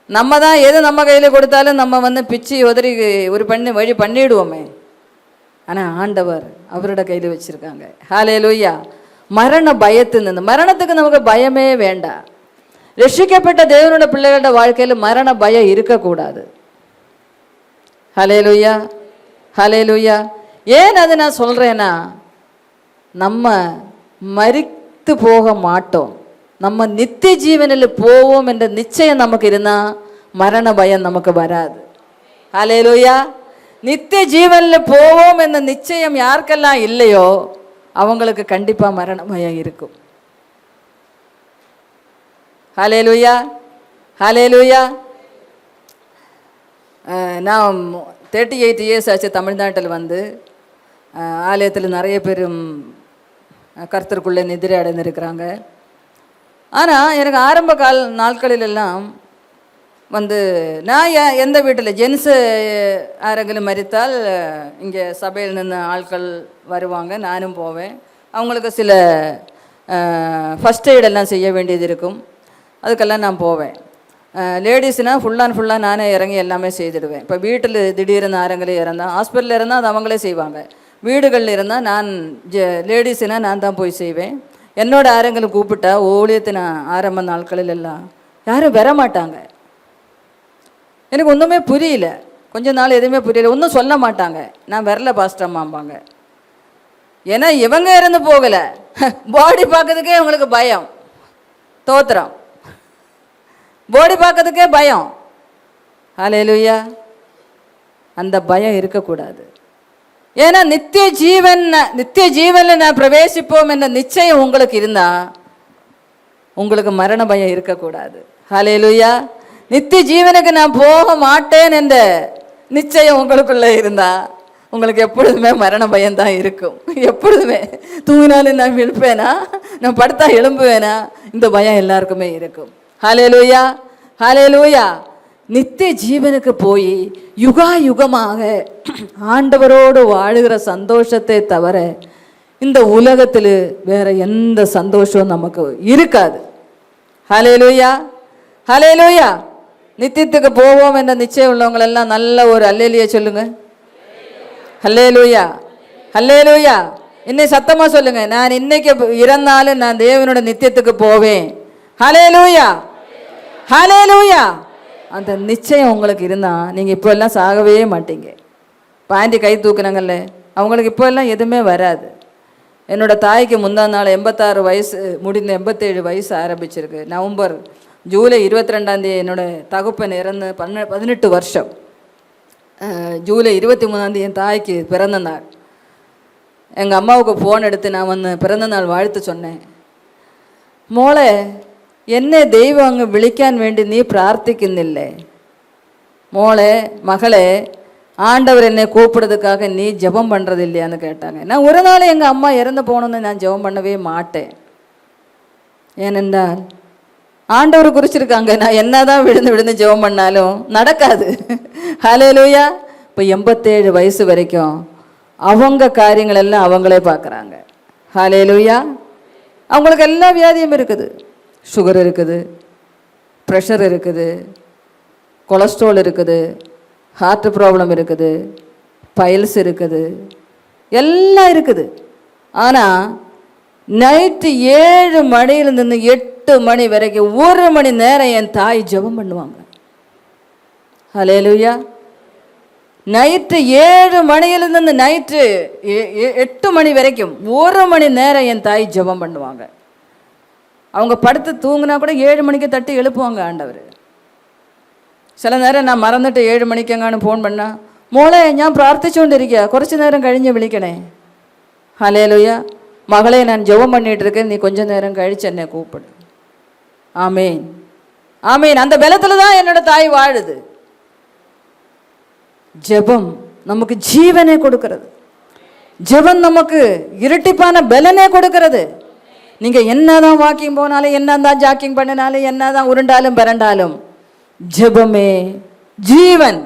Speaker 2: நம்ம தான் எது நம்ம கையில் கொடுத்தாலும் நம்ம பிச்சு உதறி ஒரு வழி பண்ணிவிடுவோமே. ஆனால் ஆண்டவர் அவரோட கையில் வச்சுருக்காங்க. ஹல்லேலூயா. மரண பயத்திலிருந்து, மரணத்துக்கு நமக்கு பயமே வேண்டாம். ரட்சிக்கப்பட்ட தேவனோட பிள்ளைகளோட வாழ்க்கையில் மரண பயம் இருக்கக்கூடாது. ஹல்லேலூயா, ஹல்லேலூயா. ஏன் அது நான் சொல்கிறேன்னா, நம்ம மரித்து போக மாட்டோம், நம்ம நித்திய ஜீவனில் போவோம் என்ற நிச்சயம் நமக்கு இருந்தால் மரண பயம் நமக்கு வராது. ஹல்லேலூயா. நித்திய ஜீவனில் போவோம் என்ற நிச்சயம் யாருக்கெல்லாம் இல்லையோ அவங்களுக்கு கண்டிப்பாக மரண பயம் இருக்கும். ஹல்லேலூயா, ஹல்லேலூயா. நான் 38 இயர்ஸ் ஆச்சு தமிழ்நாட்டில் ஆலயத்தில் நிறைய பேரும் கர்த்தருக்குள்ளே நிதிரை அடைந்திருக்கிறாங்க. ஆனால் எனக்கு ஆரம்ப நாட்களிலெல்லாம் நான் எந்த வீட்டில் ஜென்ஸு யாரெങ്കിലും மரித்தால் இங்கே சபையில் நின்று ஆட்கள் வருவாங்க, நானும் போவேன். அவங்களுக்கு சில ஃபஸ்ட் எய்டெல்லாம் செய்ய வேண்டியது இருக்கும், அதுக்கெல்லாம் நான் போவேன். லேடிஸ்னால் ஃபுல்லாக நானே இறங்கி எல்லாமே செய்துடுவேன். இப்போ வீட்டில் திடீர்னு ஆரங்களே இறந்தால், ஹாஸ்பிட்டலில் இருந்தால் அது அவங்களே செய்வாங்க. வீடுகளில் இருந்தால் நான் லேடிஸ்னால் நான் தான் போய் செய்வேன். என்னோட ஆரங்களை கூப்பிட்டா ஊழியத்தின ஆரம்ப நாட்களில் எல்லாம் யாரும் வர மாட்டாங்க. எனக்கு ஒன்றுமே புரியல, கொஞ்ச நாள் எதுவுமே புரியல, ஒன்றும் சொல்ல மாட்டாங்க. நான் வரல பாஸ்டம்மாம்பாங்க. ஏன்னா இவங்க இறந்து போகலை, பாடி பார்க்கறதுக்கே இவங்களுக்கு பயம். தோத்திரம், பாடி பார்க்கறதுக்கே பயம். ஹல்லேலூயா. அந்த பயம் இருக்கக்கூடாது. ஏன்னா நித்திய ஜீவனில் நான் பிரவேசிப்போம் என்ற நிச்சயம் உங்களுக்கு இருந்தால் உங்களுக்கு மரண பயம் இருக்கக்கூடாது. ஹல்லேலூயா. நித்திய ஜீவனுக்கு நான் போக மாட்டேன் என்ற நிச்சயம் உங்களுக்குள்ளே இருந்தால் உங்களுக்கு எப்பொழுதுமே மரண பயம்தான் இருக்கும். எப்பொழுதுமே தூங்கினாலும் நான் எழுப்பேனா, நான் படுத்தா எழும்புவேனா, இந்த பயம் எல்லாருக்குமே இருக்கும். ஹல்லேலூயா, ஹல்லேலூயா. நித்திய ஜீவனுக்கு போய் யுகமாக ஆண்டவரோடு வாழுகிற சந்தோஷத்தை தவிர இந்த உலகத்தில் வேற எந்த சந்தோஷம் நமக்கு இருக்காது. ஹல்லேலூயா, ஹல்லேலூயா. நித்தியத்துக்கு போவோம் என்ற நிச்சயம் உள்ளவங்களெல்லாம் நல்ல ஒரு அல்லேலியா சொல்லுங்க. ஹல்லேலூயா, ஹல்லேலூயா. இன்னைக்கு சத்தமா சொல்லுங்க, நான் இன்னைக்கு இறந்தாலும் நான் தேவனோட நித்தியத்துக்கு போவேன். ஹல்லேலூயா, ஹல்லேலூயா. அந்த நிச்சயம் உங்களுக்கு இருந்தா நீங்க இப்போ எல்லாம் சாகவே மாட்டீங்க. பாண்டி கை தூக்குனாங்கல்ல, அவங்களுக்கு இப்போ எல்லாம் எதுவுமே வராது. என்னோட தாய்க்கு முந்தா நாள் 86 வயசு முடிந்து 87 வயசு ஆரம்பிச்சிருக்கு. ஜூலை 22 என்னோட தகப்பன் இறந்து 18 வருஷம். ஜூலை 23 என் தாய்க்கு பிறந்த நாள். எங்கள் அம்மாவுக்கு ஃபோன் எடுத்து நான் பிறந்த நாள் வாழ்த்து சொன்னேன். മോളെ എന്നെ ദൈവം അങ്ങ് വിളിക്കാൻ വേണ്ടി നീ പ്രാർത്ഥിക്കുന്നില്ലേ? മോളെ மகளே, ஆண்டவர் என்னை கூப்பிடுறதுக்காக நீ ஜெபம் பண்ணுறது இல்லையான்னு கேட்டாங்க. நான் ஒரு நாள் எங்கள் அம்மா இறந்து போகணுன்னு நான் ஜெபம் பண்ணவே மாட்டேன். ஏனென்றால் ஆண்டவர் குறிச்சிருக்காங்க, நான் என்ன தான் விழுந்து ஜெபம் பண்ணாலும் நடக்காது. ஹல்லேலூயா. இப்போ 87 வயசு வரைக்கும் அவங்க காரியங்கள் எல்லாம் அவங்களே பார்க்குறாங்க. ஹல்லேலூயா. அவங்களுக்கு எல்லா வியாதியும் இருக்குது. சுகர் இருக்குது, ப்ரெஷர் இருக்குது, கொலஸ்ட்ரால் இருக்குது, ஹார்ட் ப்ராப்ளம் இருக்குது, பைல்ஸ் இருக்குது, எல்லாம் இருக்குது. ஆனால் நைட்டு 7 மணியிலிருந்து 8 மணி வரைக்கும் 1 மணி நேரம் என் தாய் ஜெபம் பண்ணுவாங்க. ஹல்லேலூயா. நைட்டு 7 மணியிலிருந்து நைட்டு 8 மணி வரைக்கும் 1 மணி நேரம் என் தாய் ஜெபம் பண்ணுவாங்க. அவங்க படுத்து தூங்கினா கூட 7 மணிக்கு தட்டி எழுப்புவாங்க ஆண்டவர். சில நேரம் நான் மறந்துட்டு 7 മണിക്ക് എങ്ങാനും ഫോൺ பண்ணா, മോളെ ഞാൻ പ്രാർത്ഥിച്ചുകൊണ്ടിരിക്കുക, കുറച്ച് നേരം കഴിഞ്ഞ് വിളിക്കണേ. ഹല്ലേലൂയ. மகளே, நான் ஜெபம் பண்ணிட்டு இருக்கேன், நீ கொஞ்ச நேரம் கழிச்சு என்னை கூப்பிடு. ஆமேன், ஆமேன். அந்த பலத்துல தான் என்னோட தாய் வாழுது. ஜெபம் நமக்கு ஜீவனை கொடுக்கிறது. ஜெபம் நமக்கு இரட்டிப்பான பலனை கொடுக்கிறது. நீங்க என்னதான் வாக்கிங் போனாலும், என்னதான் ஜாக்கிங் பண்ணினாலும், என்னதான் உருண்டாலும் பரண்டாலும், ஜெபமே ஜீவன்.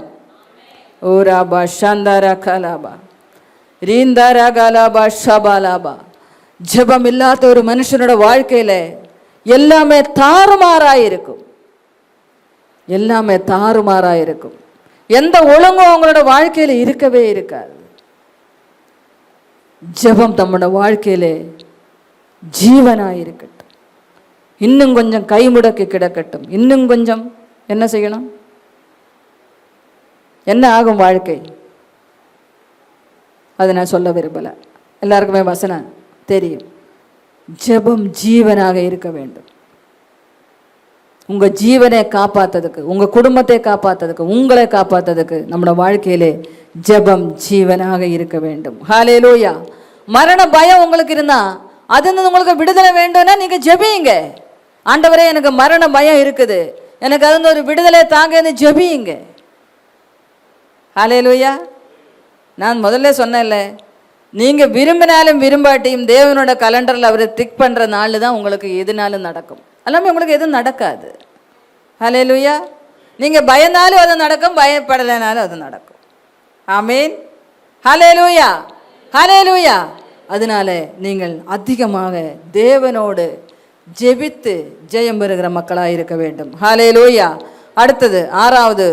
Speaker 2: ஓராபா ஷாந்தாரா கலாபா ரீந்தாரா கலாபா ஷபாலாபா. ஜெபம் இல்லாத ஒரு மனுஷனோட வாழ்க்கையில எல்லாமே தாறுமாறாயிருக்கும். எல்லாமே தாறுமாறாயிருக்கும். எந்த ஒழுங்கும் அவங்களோட வாழ்க்கையில இருக்கவே இருக்காது. ஜெபம் நம்மளோட வாழ்க்கையில ஜீவனாயிருக்கட்டும். இன்னும் கொஞ்சம் கைமுடக்கி கிடக்கட்டும். இன்னும் கொஞ்சம் என்ன செய்யணும்? என்ன ஆகும் வாழ்க்கை? அதை நான் சொல்ல விரும்பல. எல்லாருக்குமே வசனம் தெரியும். ஜெபம் ஜீவனாக இருக்க வேண்டும். உங்க ஜீவனை காப்பாத்ததுக்கு, உங்க குடும்பத்தை காப்பாத்ததுக்கு, உங்களை காப்பாத்ததுக்கு நம்மளோட வாழ்க்கையிலே ஜெபம் ஜீவனாக இருக்க வேண்டும். ஹல்லேலூயா. மரண பயம் உங்களுக்கு இருந்தா, அது உங்களுக்கு விடுதலை வேண்டும்னா நீங்க ஜெபியுங்க. ஆண்டவரே, எனக்கு மரண பயம் இருக்குது, எனக்கு அது ஒரு விடுதலை தாங்கன்னு ஜெபியுங்க. ஹல்லேலூயா. நான் முதல்ல சொன்னேன்ல, நீங்கள் விரும்பினாலும் விரும்பாட்டியும் தேவனோட கலண்டரில் அவரை திக் பண்ணுற நாள் தான் உங்களுக்கு எதுனாலும் நடக்கும். எல்லாமே உங்களுக்கு எதுவும் நடக்காது. ஹல்லேலூயா. நீங்கள் பயந்தாலும் அது நடக்கும், பயப்படலைனாலும் அது நடக்கும். ஆமீன். ஹல்லேலூயா, ஹல்லேலூயா. அதனால நீங்கள் அதிகமாக தேவனோடு ஜெபித்து ஜெயம் பெறுகிற மக்களாக இருக்க வேண்டும். ஹல்லேலூயா. அடுத்தது 6வது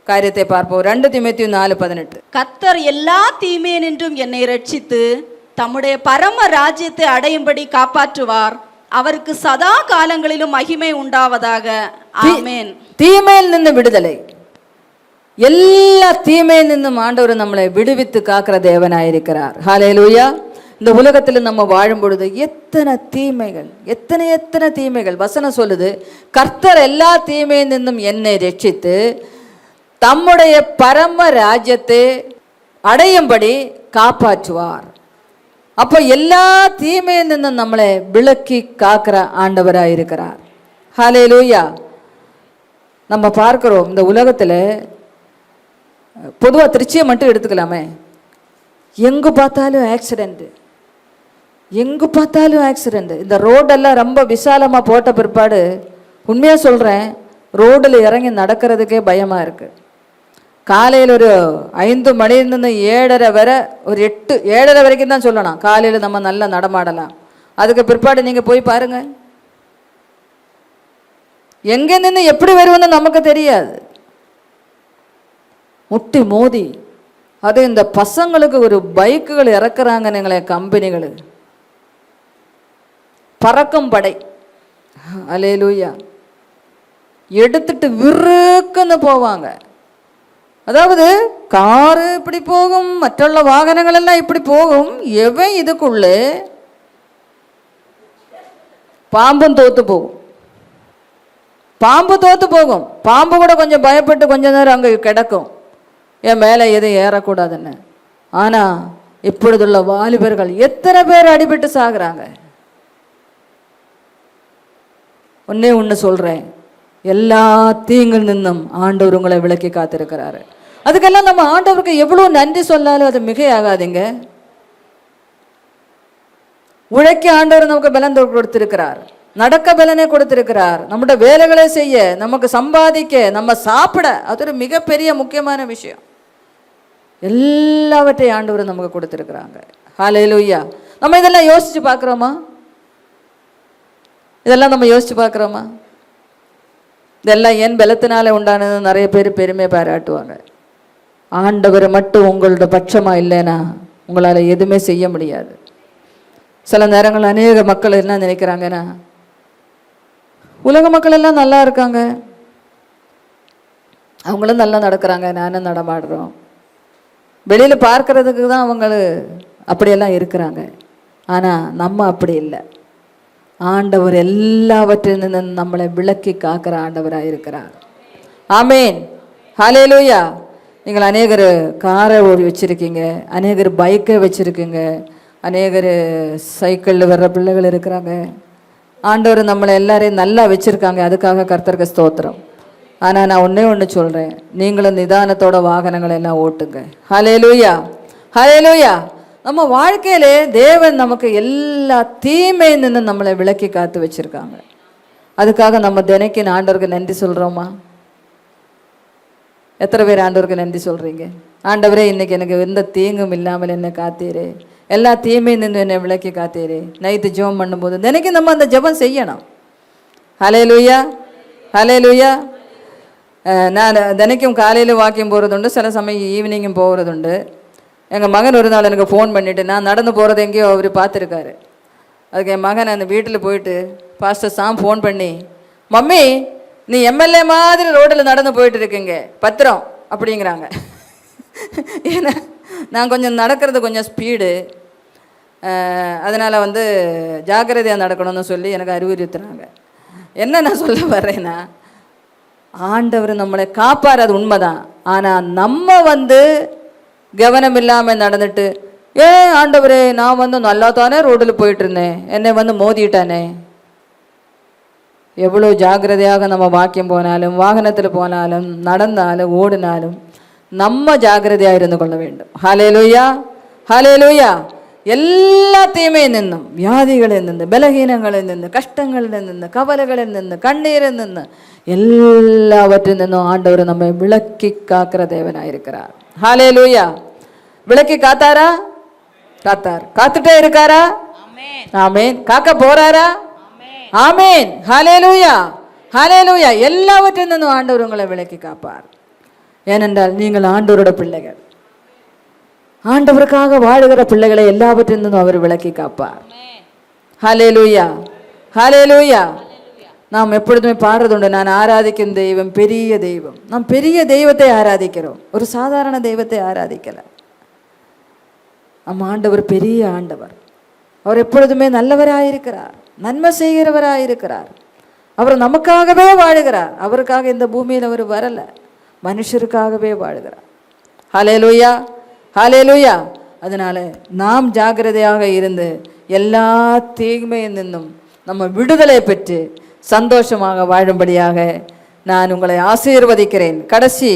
Speaker 2: காரியத்தை பார்ப்போம். 2 தீமோத்தேயு 4:18.
Speaker 4: கர்த்தர் எல்லா தீமையினின்றும் என்னை ரட்சித்து தம்முடைய பரம ராஜ்யத்தை அடையும்படி காப்பாற்றுவார். அவருக்கு சதா காலங்களிலும் மகிமை உண்டாவதாக. ஆமென்.
Speaker 2: தீமையில் நின்று விடுதலை. எல்லா தீமையில் நின்றும் ஆண்டவர் நம்மளை விடுவித்து காக்கிற தேவனாயிருக்கிறார். ஹல்லேலூயா. இந்த உலகத்தில் நம்ம வாழும் பொழுது எத்தனை தீமைகள், எத்தனை தீமைகள். வசனம் சொல்லுது, கர்த்தர் எல்லா தீமையில் நின்றும் என்னை ரட்சித்து தம்முடைய பரம ராஜ்யத்தை அடையும்படி காப்பாற்றுவார். அப்போ எல்லா தீமையில் நின்றும் நம்மளை விலக்கி காக்கிற ஆண்டவராக இருக்கிறார். ஹல்லேலூயா. நம்ம பார்க்கிறோம் இந்த உலகத்தில், பொதுவாக திருச்சியை மட்டும் எடுத்துக்கலாமே, எங்கு பார்த்தாலும் ஆக்சிடென்ட், எங்கு பார்த்தாலும் ஆக்சிடென்ட். இந்த ரோடெல்லாம் ரொம்ப விசாலமாக போட்ட பிற்பாடு உண்மையாக சொல்கிறேன், ரோடில் இறங்கி நடக்கிறதுக்கே பயமாக இருக்குது. காலையில் ஒரு 5 மணிலேருந்து 7:30 வரை, ஒரு 7:30 வரைக்கும் தான் சொல்லணும், காலையில் நம்ம நல்லா நடமாடலாம். அதுக்கு பிற்பாடு நீங்கள் போய் பாருங்கள், எங்கே நின்று எப்படி வருவோன்னு நமக்கு தெரியாது. முட்டி மோதி, அது இந்த பசங்களுக்கு ஒரு பைக்குகள் இறக்குறாங்க நீங்களே, கம்பெனிகள் பறக்கும் படை, அல்லேலூயா, எடுத்துட்டு விருக்குன்னு போவாங்க. அதாவது காரு இப்படி போகும், மற்றுள்ள வாகனங்கள் எல்லாம் இப்படி போகும். எவன் இதுக்குள்ளே பாம்பும் தோத்து போகும். பாம்பு தோத்து போகும். பாம்பு கூட கொஞ்சம் பயப்பட்டு கொஞ்ச நேரம் அங்கே கிடக்கும், என் மேலே எதுவும் ஏறக்கூடாதுன்னு. ஆனால் இப்பொழுதுள்ள வாலிபர்கள் எத்தனை பேர் அடிபட்டு சாகுறாங்க. ஒன்னே ஒன்று சொல்கிறேன், எல்லா தீங்கில் நின்னும் ஆண்டவர் உங்களை விலக்கி காத்திருக்கிறாரு. அதுக்கெல்லாம் நம்ம ஆண்டவருக்கு எவ்வளோ நன்றி சொன்னாலும் அது மிகையாகாதீங்க. உழைக்க ஆண்டவர் நமக்கு பலன் கொடுத்திருக்கிறார், நடக்க பலனை கொடுத்திருக்கிறார், நம்முடைய வேலைகளை செய்ய, நமக்கு சம்பாதிக்க, நம்ம சாப்பிட, அது ஒரு மிகப்பெரிய முக்கியமான விஷயம். எல்லாவற்றையும் ஆண்டவர் நமக்கு கொடுத்திருக்கிறாங்க. ஹல்லேலூயா. நம்ம இதெல்லாம் யோசிச்சு பார்க்குறோமா? இதெல்லாம் நம்ம யோசிச்சு பார்க்குறோமா? இதெல்லாம் என் பலத்தினால உண்டானது நிறைய பேர் பெருமை பாராட்டுவாங்க. ஆண்டவர் மட்டும் உங்களோட பட்சமாக இல்லைன்னா உங்களால் எதுவுமே செய்ய முடியாது. சில நேரங்கள் அநேக மக்கள் என்ன நினைக்கிறாங்கன்னா, உலக மக்கள் எல்லாம் நல்லா இருக்காங்க, அவங்களும் நல்லா நடக்கிறாங்க, நானும் நடமாடுறோம், வெளியில் பார்க்கறதுக்கு தான் அவங்க அப்படியெல்லாம் இருக்கிறாங்க. ஆனால் நம்ம அப்படி இல்லை. ஆண்டவர் எல்லாவற்றிலிருந்து நம்மளை விலக்கி காக்கிற ஆண்டவராக இருக்கிறார். ஆமேன், ஹல்லேலூயா. நீங்கள் அநேகர் காரை ஓடி வச்சுருக்கீங்க, அநேகர் பைக்கை வச்சுருக்கீங்க, அநேகர் சைக்கிளில் வர்ற பிள்ளைகள் இருக்கிறாங்க. ஆண்டவர் நம்மளை எல்லாரையும் நல்லா வச்சுருக்காங்க, அதுக்காக கர்த்தருக்கு ஸ்தோத்திரம். ஆனால் நான் ஒன்றே ஒன்று சொல்கிறேன், நீங்களும் நிதானத்தோட வாகனங்களை எல்லாம் ஓட்டுங்க. ஹல்லேலூயா, ஹல்லேலூயா. நம்ம வாழ்க்கையிலே தேவன் நமக்கு எல்லா தீமையில் நின்று நம்மளை விலக்கி காத்து வச்சுருக்காங்க. அதுக்காக நம்ம தினைக்கு ஆண்டவருக்கு நன்றி சொல்கிறோமா? எத்தனை பேர் ஆண்டவருக்கு நன்றி சொல்கிறீங்க? ஆண்டவரே, இன்றைக்கி எனக்கு எந்த தீங்கும் இல்லாமல் என்னை காத்தீரே, எல்லா தீமையும் நின்று என்னை விலக்கி காத்தீரே. நைட்டு ஜெபம் பண்ணும்போது தினைக்கு நம்ம அந்த ஜெபம் செய்யணும். ஹல்லேலூயா, ஹல்லேலூயா. நான் தினைக்கும் காலையில் வாக்கிங் போகிறதுண்டு, சில சமயம் ஈவினிங்கும் போகிறதுண்டு. எங்கள் மகன் ஒரு நாள் எனக்கு ஃபோன் பண்ணிவிட்டு, நான் நடந்து போகிறது எங்கேயோ அவர் பார்த்துருக்காரு. அதுக்கு என் மகன் அந்த வீட்டில் போயிட்டு பாஸ்டர் சாம் ஃபோன் பண்ணி, மம்மி நீ எம்எல்ஏ மாதிரி ரோட்டில் நடந்து போயிட்டு இருக்கீங்க, பத்திரம் அப்படிங்கிறாங்க. ஏன்னா நான் கொஞ்சம் நடக்கிறது கொஞ்சம் ஸ்பீடு, அதனால் ஜாக்கிரதையாக நடக்கணும்னு சொல்லி எனக்கு அறிவுறுத்துறாங்க. என்ன நான் சொல்ல வர்றேன்னா, ஆண்டவர் நம்மளை காப்பார், அது உண்மைதான். ஆனால் நம்ம கவனம் இல்லாமல் நடந்துட்டு, ஆண்டவரே நான் நல்லா தானே ரோட்டில் போயிட்டு இருந்தேன், என்னை மோதிட்டானே. எவ்வளோ ஜாக்கிரதையாக நம்ம வாக்கியம் போனாலும், வாகனத்தில் போனாலும், நடந்தாலும், ஓடினாலும் நம்ம ஜாக்கிரதையாக இருந்து கொள்ள வேண்டும். ஹல்லேலூயா, ஹல்லேலூயா. எல்லாத்தையுமே நின்னும், வியாதிகளில் நின்று, பலகீனங்களில் நின்று, கஷ்டங்களில் நின்று, கவலைகளில் நின்று, கண்ணீரில் நின்று, எல்லாவற்றில் நின்றும் ஆண்டவர் நம்மை விலக்கி காக்கிற தேவனாயிருக்கிறார். ஹல்லேலூயா. விலக்கி காத்தாரா? காத்தார். காத்துட்டே இருக்காரா? ஆமேன். காக்க போறாரா? ஆமேன். ஹல்லேலூயா, ஹல்லேலூயா. எல்லாவற்றில் நின்றும் ஆண்டவர் உங்களை விலக்கி காப்பார். ஏனென்றால் நீங்கள் ஆண்டவரோட பிள்ளைகள். ஆண்டவருக்காக வாழுகிற பிள்ளைகளை எல்லாவற்றிலிருந்தும் அவர் விலக்கி காப்பார். ஹல்லேலூயா, ஹல்லேலூயா. நாம் எப்பொழுதுமே பாடுறதுண்டு, நான் ஆராதிக்கும் தெய்வம் பெரிய தெய்வம். நாம் பெரிய தெய்வத்தை ஆராதிக்கிறோம், ஒரு சாதாரண தெய்வத்தை ஆராதிக்கலை. நம்ம ஆண்டவர் பெரிய ஆண்டவர். அவர் எப்பொழுதுமே நல்லவராயிருக்கிறார், நன்மை செய்கிறவராயிருக்கிறார். அவர் நமக்காகவே வாழுகிறார். அவருக்காக இந்த பூமியில் அவர் வரலை, மனுஷருக்காகவே வாழுகிறார். ஹல்லேலூயா, ஹல்லேலூயா. அதனால நாம் ஜாக்கிரதையாக இருந்து எல்லா தீமையில் நின்றும் நம்ம விடுதலை பெற்று சந்தோஷமாக வாழும்படியாக நான் உங்களை ஆசீர்வதிக்கிறேன். கடைசி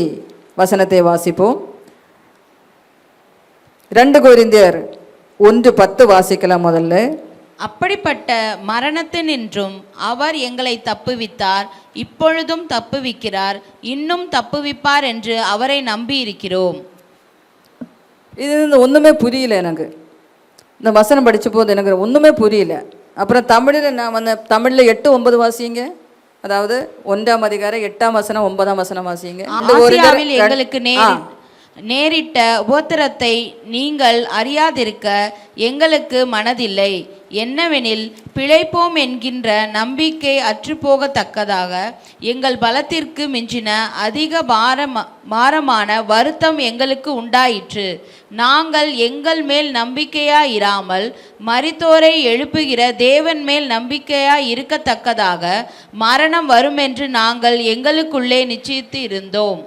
Speaker 2: வசனத்தை வாசிப்போம். 2 கொரிந்தியர் 1:10 வாசிக்கலாம் முதல்ல.
Speaker 3: அப்படிப்பட்ட மரணத்தினின்றும் அவர் எங்களை தப்புவித்தார், இப்பொழுதும் தப்புவிக்கிறார், இன்னும் தப்புவிப்பார் என்று அவரை நம்பி இருக்கிறோம்.
Speaker 2: இது ஒன்றுமே புரியல எனக்கு. இந்த வசனம் படித்த போது எனக்கு ஒன்றுமே புரியல. அப்புறம் தமிழில் நான் தமிழில் 8-9 வாசிங்க. அதாவது 1:8 வாசிங்க. இந்த ஒரு
Speaker 3: ஆசியாவில் எங்களுக்கு நேரிட்ட உபத்திரத்தை நீங்கள் அறியாதிருக்க எங்களுக்கு மனதில்லை. என்னவெனில் பிழைப்போம் என்கின்ற நம்பிக்கை அற்றுப்போகத்தக்கதாக எங்கள் பலத்திற்கு மிஞ்சின அதிக பாரமான வருத்தம் எங்களுக்கு உண்டாயிற்று. நாங்கள் எங்கள் மேல் நம்பிக்கையாயிராமல் மரித்தோரை எழுப்புகிற தேவன் மேல் நம்பிக்கையாய் இருக்கத்தக்கதாக மரணம் வருமென்று நாங்கள் எங்களுக்குள்ளே நிச்சயித்து இருந்தோம்.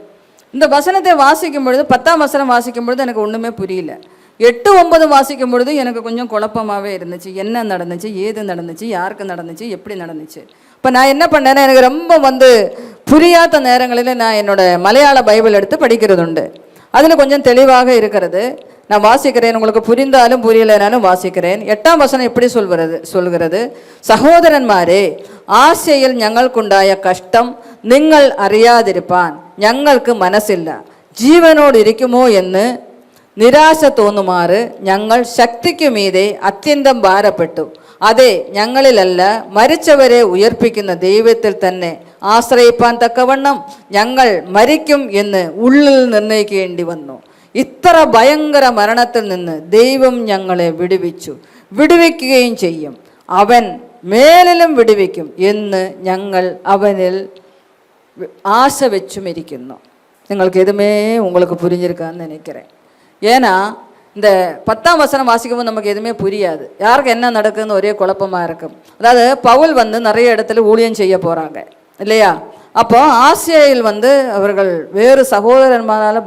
Speaker 2: இந்த வசனத்தை வாசிக்கும் பொழுது 10ஆம் வசனம் வாசிக்கும் பொழுது எனக்கு ஒன்றுமே புரியல. 8, 9 வாசிக்கும் பொழுது எனக்கு கொஞ்சம் குழப்பமாகவே இருந்துச்சு. என்ன நடந்துச்சு, ஏது நடந்துச்சு, யாருக்கு நடந்துச்சு, எப்படி நடந்துச்சு. இப்போ நான் என்ன பண்ணேன்னா, எனக்கு ரொம்ப புரியாத நேரங்களில் நான் என்னோட மலையாள பைபிள் எடுத்து படிக்கிறது உண்டு. அதில் கொஞ்சம் தெளிவாக இருக்கிறது. நான் வாசிக்கிறேன், உங்களுக்கு புரிந்தாலும் புரியலைனாலும் வாசிக்கிறேன். 8ஆம் வசனம் எப்படி சொல்கிறது, சகோதரன்மாரே, ആശയിൽ ഞങ്ങൾക്കുണ്ടായ കഷ്ടം നിങ്ങൾ അറിയാതിരിപ്പാൻ ഞങ്ങൾക്ക് മനസ്സില്ല. ജീവനോടിരിക്കുമോ എന്ന് നിരാശ തോന്നുമാറ് ഞങ്ങൾ ശക്തിക്കു മീതെ അത്യന്തം ഭാരപ്പെട്ടു. അതെ, ഞങ്ങളിലല്ല മരിച്ചവരെ ഉയർപ്പിക്കുന്ന ദൈവത്തിൽ തന്നെ ആശ്രയിപ്പാൻ തക്കവണ്ണം ഞങ്ങൾ മരിക്കും എന്ന് ഉള്ളിൽ നിർണയിക്കേണ്ടി വന്നു. ഇത്ര ഭയങ്കര മരണത്തിൽ നിന്ന് ദൈവം ഞങ്ങളെ വിടുവിക്കുകയും ചെയ്യും. അവൻ മേലിലും വിടുവിക്കും എന്ന് ഞങ്ങൾ അവനിൽ ஆசை வச்சும் இருக்கணும். നിങ്ങൾക്ക് எதுவுமே உங்களுக்கு புரிஞ்சிருக்கான்னு நினைக்கிறேன். ஏன்னா இந்த 10ஆம் வசனம் வாசிக்கும்போது நமக்கு எதுவுமே புரியாது. யாருக்கு என்ன நடக்குதுன்னு ஒரே குழப்பமாக இருக்கும். அதாவது பவுல் நிறைய இடத்துல ஊழியம் செய்ய போகிறாங்க இல்லையா. அப்போ ஆசியாவில் அவர்கள் வேறு சகோதரன்மாரால்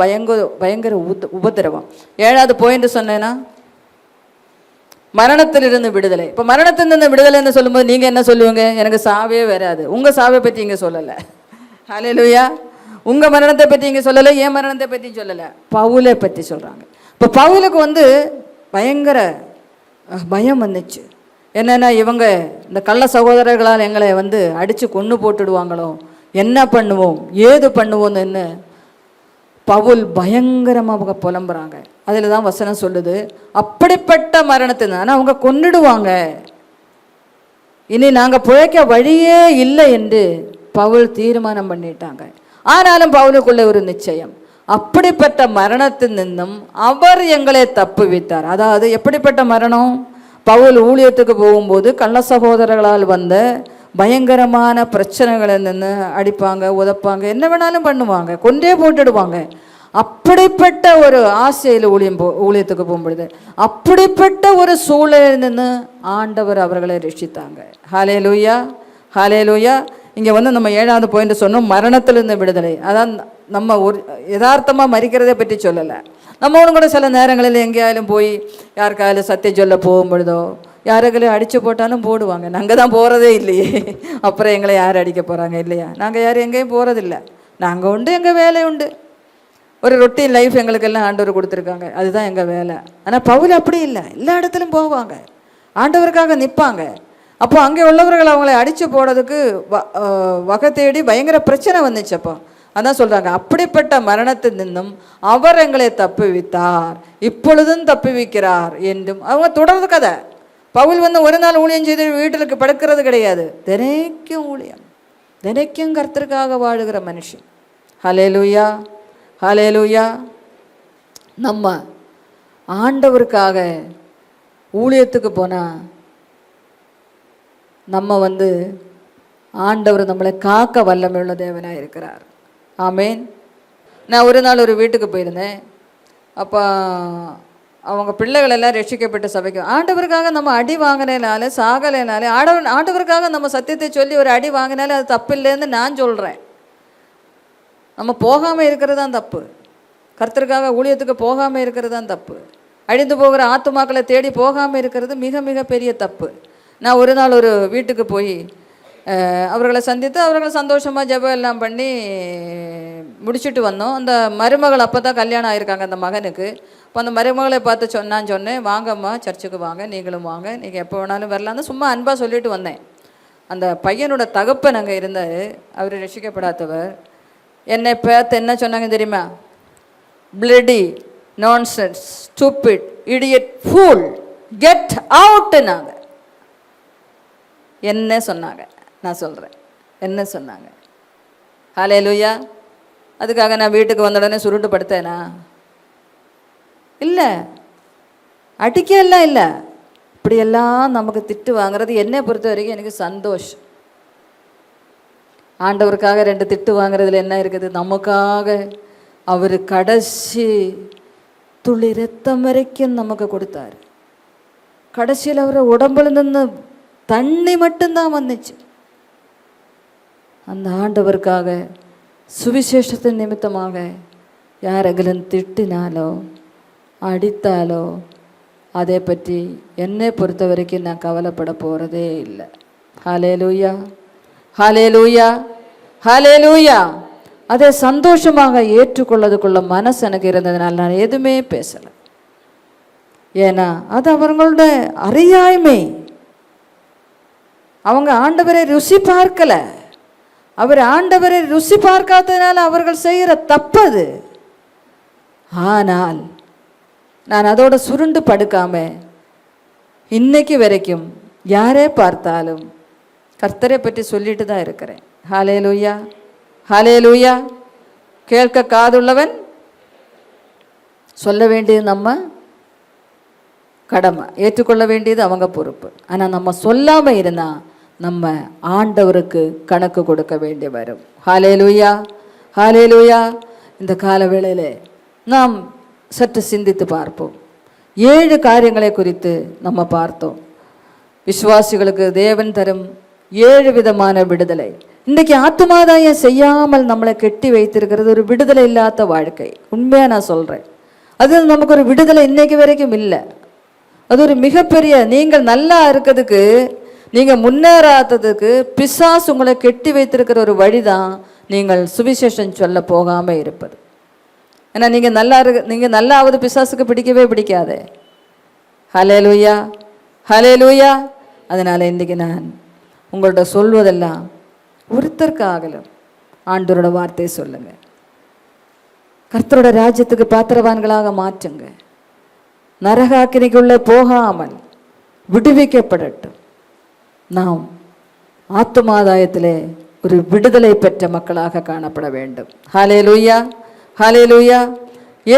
Speaker 2: பயங்கர உபத்திரவம். 7வது பாயிண்ட் சொன்னேன்னா மரணத்திலிருந்து விடுதலை. இப்போ மரணத்திலிருந்து விடுதலைன்னு சொல்லும்போது நீங்கள் என்ன சொல்லுவீங்க, எனக்கு சாவே வராது. உங்கள் சாவை பற்றி இங்கே சொல்லலை. ஹல்லேலூயா. உங்கள் மரணத்தை பற்றி இங்கே சொல்லலை, என் மரணத்தை பற்றி சொல்லலை, பவுலை பற்றி சொல்கிறாங்க. இப்போ பவுலுக்கு பயங்கர பயம் வந்துச்சு. என்னென்னா இவங்க இந்த கள்ள சகோதரர்களால் எங்களை அடித்து கொன்று போட்டுடுவாங்களோ, என்ன பண்ணுவோம் ஏது பண்ணுவோன்னு பவுல் பயங்கரமாக புலம்புறாங்க. அதில் தான் வசனம் சொல்லுது, அப்படிப்பட்ட மரணத்தை ஆனால் அவங்க கொன்னுடுவாங்க, இனி நாங்கள் பிழைக்க வழியே இல்லை என்று பவுல் தீர்மானம் பண்ணிட்டாங்க. ஆனாலும் பவுலுக்குள்ள ஒரு நிச்சயம், அப்படிப்பட்ட மரணத்தில் நின்றும் அவர் எங்களை தப்புவித்தார். அதாவது எப்படிப்பட்ட மரணம், பவுல் ஊழியத்துக்கு போகும்போது கள்ள சகோதரர்களால் பயங்கரமான பிரச்சனைகளை நின்று அடிப்பாங்க, உதப்பாங்க, என்ன வேணாலும் பண்ணுவாங்க, கொண்டே போட்டுடுவாங்க. அப்படிப்பட்ட ஒரு ஆசையில் ஊழியத்துக்கு போகும்பொழுது அப்படிப்பட்ட ஒரு சூழலில் நின்று ஆண்டவர் அவர்களை ரட்சித்தாங்க. ஹல்லேலூயா, ஹல்லேலூயா. இங்கே நம்ம 7வது பாயிண்ட் சொன்னோம், மரணத்திலிருந்து விடுதலை. அதான் நம்ம ஒரு யதார்த்தமாக மறிக்கிறதை பற்றி சொல்லலை. நம்ம கூட சில நேரங்களில் எங்கேயாலும் போய் யாருக்காயாலும் சத்தியம் சொல்ல போகும்பொழுதோ யாருக்களையும் அடித்து போட்டாலும் போடுவாங்க. நாங்கள் தான் போகிறதே இல்லையே, அப்புறம் எங்களை யார் அடிக்க போகிறாங்க இல்லையா. நாங்கள் யாரும் எங்கேயும் போகிறதில்ல, நாங்கள் உண்டு, எங்கள் வேலை உண்டு. ஒரு ரொட்டீன் லைஃப் எங்களுக்கெல்லாம் ஆண்டவர் கொடுத்துருக்காங்க, அதுதான் எங்கள் வேலை. ஆனால் பவுல் அப்படி இல்லை, எல்லா இடத்துலையும் போவாங்க, ஆண்டவருக்காக நிற்பாங்க. அப்போ அங்கே உள்ளவர்கள் அவங்களை அடித்து போடுறதுக்கு வகை தேடி பயங்கர பிரச்சனை வந்துச்சு. அப்போ அதான் சொல்கிறாங்க, அப்படிப்பட்ட மரணத்தில் நின்றும் அவர் எங்களை தப்புவித்தார், இப்பொழுதும் தப்புவிக்கிறார் என்றும். அவங்க தொடர்ந்து கதை. பவுல் ஒரு நாள் ஊழியம் செய்து வீட்டிற்கு படுக்கிறது கிடையாது, தினைக்கும் ஊழியம், தினைக்கும் கர்த்தருக்காக வாழுகிற மனுஷன். ஹல்லேலூயா, ஹல்லேலூயா. நம்ம ஆண்டவருக்காக ஊழியத்துக்கு போனால் நம்ம ஆண்டவர் நம்மளை காக்க வல்லமையுள்ள தேவனாக இருக்கிறார். ஆமேன். நான் ஒரு நாள் ஒரு வீட்டுக்கு போயிருந்தேன். அப்போ அவங்க பிள்ளைகள் எல்லாம் ரட்சிக்கப்பட்ட சபைக்கு. ஆண்டவருக்காக நம்ம அடி வாங்கினாலே சாகலைனாலே, ஆண்டவருக்காக நம்ம சத்தியத்தை சொல்லி ஒரு அடி வாங்கினாலே அது தப்பு இல்லைன்னு நான் சொல்கிறேன். நம்ம போகாமல் இருக்கிறது தான் தப்பு, கர்த்தருக்காக ஊழியத்துக்கு போகாமல் இருக்கிறது தான் தப்பு, அழிந்து போகிற ஆத்துமாக்களை தேடி போகாமல் இருக்கிறது மிக மிக பெரிய தப்பு. நான் ஒரு நாள் ஒரு வீட்டுக்கு போய் அவர்களை சந்தித்து அவர்களை சந்தோஷமாக ஜெபம் எல்லாம் பண்ணி முடிச்சுட்டு வந்தோம். அந்த மருமகள் அப்போ தான் கல்யாணம் ஆகிருக்காங்க அந்த மகனுக்கு. இப்போ அந்த மருமகளை பார்த்து நான் சொன்னேன், வாங்கம்மா சர்ச்சுக்கு வாங்க, நீங்களும் வாங்க, நீங்கள் எப்போ வேணாலும் வரலான்னு சும்மா அன்பாக சொல்லிட்டு வந்தேன். அந்த பையனோட தகப்பன் அங்கே இருந்தார், அவர் ரட்சிக்கப்படாதவர். என்னை பார்த்து என்ன சொன்னாங்க தெரியுமா, bloody nonsense stupid idiot fool get அவுட்டுனாங்க. என்ன சொன்னாங்க நான் சொல்கிறேன். என்ன சொன்னாங்க? ஹல்லேலூயா. அதுக்காக நான் வீட்டுக்கு வந்த உடனே சுருண்டு படுத்தேனா? இல்லை, அடிக்கலாம் இல்லை. இப்படியெல்லாம் நமக்கு திட்டு வாங்குறது என்னை பொறுத்த வரைக்கும் எனக்கு சந்தோஷம். ஆண்டவருக்காக 2 திட்டு வாங்குறதுல என்ன இருக்குது? நமக்காக அவர் கடைசி துளி ரத்தம் வரைக்கும் நமக்கு கொடுத்தாரு. கடைசியில் அவர் உடம்புல நின்று தண்ணி மட்டும்தான் வந்துச்சு. அந்த ஆண்டவருக்காக சுவிசேஷத்தின் நிமித்தமாக யாரெങ്കിലും திட்டினாலோ அடித்தாலோ அதை பற்றி என்னை பொறுத்த வரைக்கும் நான் கவலைப்பட போகிறதே இல்லை. ஹல்லேலூயா, ஹல்லேலூயா, ஹல்லேலூயா. அதை சந்தோஷமாக ஏற்றுக்கொள்ளதுக்குள்ள மனசு எனக்கு இருந்ததுனால நான் எதுவுமே பேசலை. ஏன்னா அது அவங்களோட அறியாமை. அவங்க ஆண்டவரை ருசி பார்க்கல. அவர் ஆண்டவரை ருசி பார்க்காததுனால அவர்கள் செய்கிற தப்பது. ஆனால் நான் அதோட சுருண்டு படுக்காம இன்னைக்கு வரைக்கும் யாரே பார்த்தாலும் கர்த்தரை பற்றி சொல்லிட்டு தான் இருக்கிறேன். ஹல்லேலூயா, ஹல்லேலூயா. கேட்க காதுள்ளவன் சொல்ல வேண்டியது நம்ம கடமை, ஏற்றுக்கொள்ள வேண்டியது அவங்க பொறுப்பு. ஆனால் நம்ம சொல்லாமல் இருந்தால் நம்ம ஆண்டவருக்கு கணக்கு கொடுக்க வேண்டி வரும். ஹல்லேலூயா, ஹல்லேலூயா. இந்த கால வேளையிலே நாம் சற்று சிந்தித்து பார்ப்போம். 7 காரியங்களை குறித்து நம்ம பார்த்தோம். விசுவாசிகளுக்கு தேவன் தரும் 7 விதமான விடுதலை. இன்றைக்கி ஆத்துமாதாயம் செய்யாமல் நம்மளை கெட்டி வைத்திருக்கிறது ஒரு விடுதலை இல்லாத வாழ்க்கை. உண்மையாக நான் சொல்கிறேன், அது நமக்கு ஒரு விடுதலை இன்னைக்கு வரைக்கும் இல்லை. அது ஒரு மிகப்பெரிய, நீங்கள் நல்லா இருக்கிறதுக்கு, நீங்கள் முன்னேறாததுக்கு பிசாசு உங்களை கெட்டி வைத்திருக்கிற ஒரு வழிதான் நீங்கள் சுவிசேஷம் சொல்ல போகாமல் இருப்பது. ஏன்னா நீங்கள் நல்லாவது பிசாசுக்கு பிடிக்கவே பிடிக்காது. ஹல்லேலூயா, ஹல்லேலூயா. அதனால் இன்றைக்கி நான் உங்கள்கிட்ட சொல்வதெல்லாம் ஒருத்தருக்காகலும் ஆண்டவரோட வார்த்தையை சொல்லுங்க. கர்த்தரோட ராஜ்யத்துக்கு பாத்திரவான்களாக மாற்றுங்க. நரகாக்கினிக்குள்ளே போகாமல் விடுவிக்கப்படட்டும். நாம் ஆத்துமாதாயத்திலே ஒரு விடுதலை பெற்ற மக்களாக காணப்பட வேண்டும். ஹல்லேலூயா, ஹல்லேலூயா.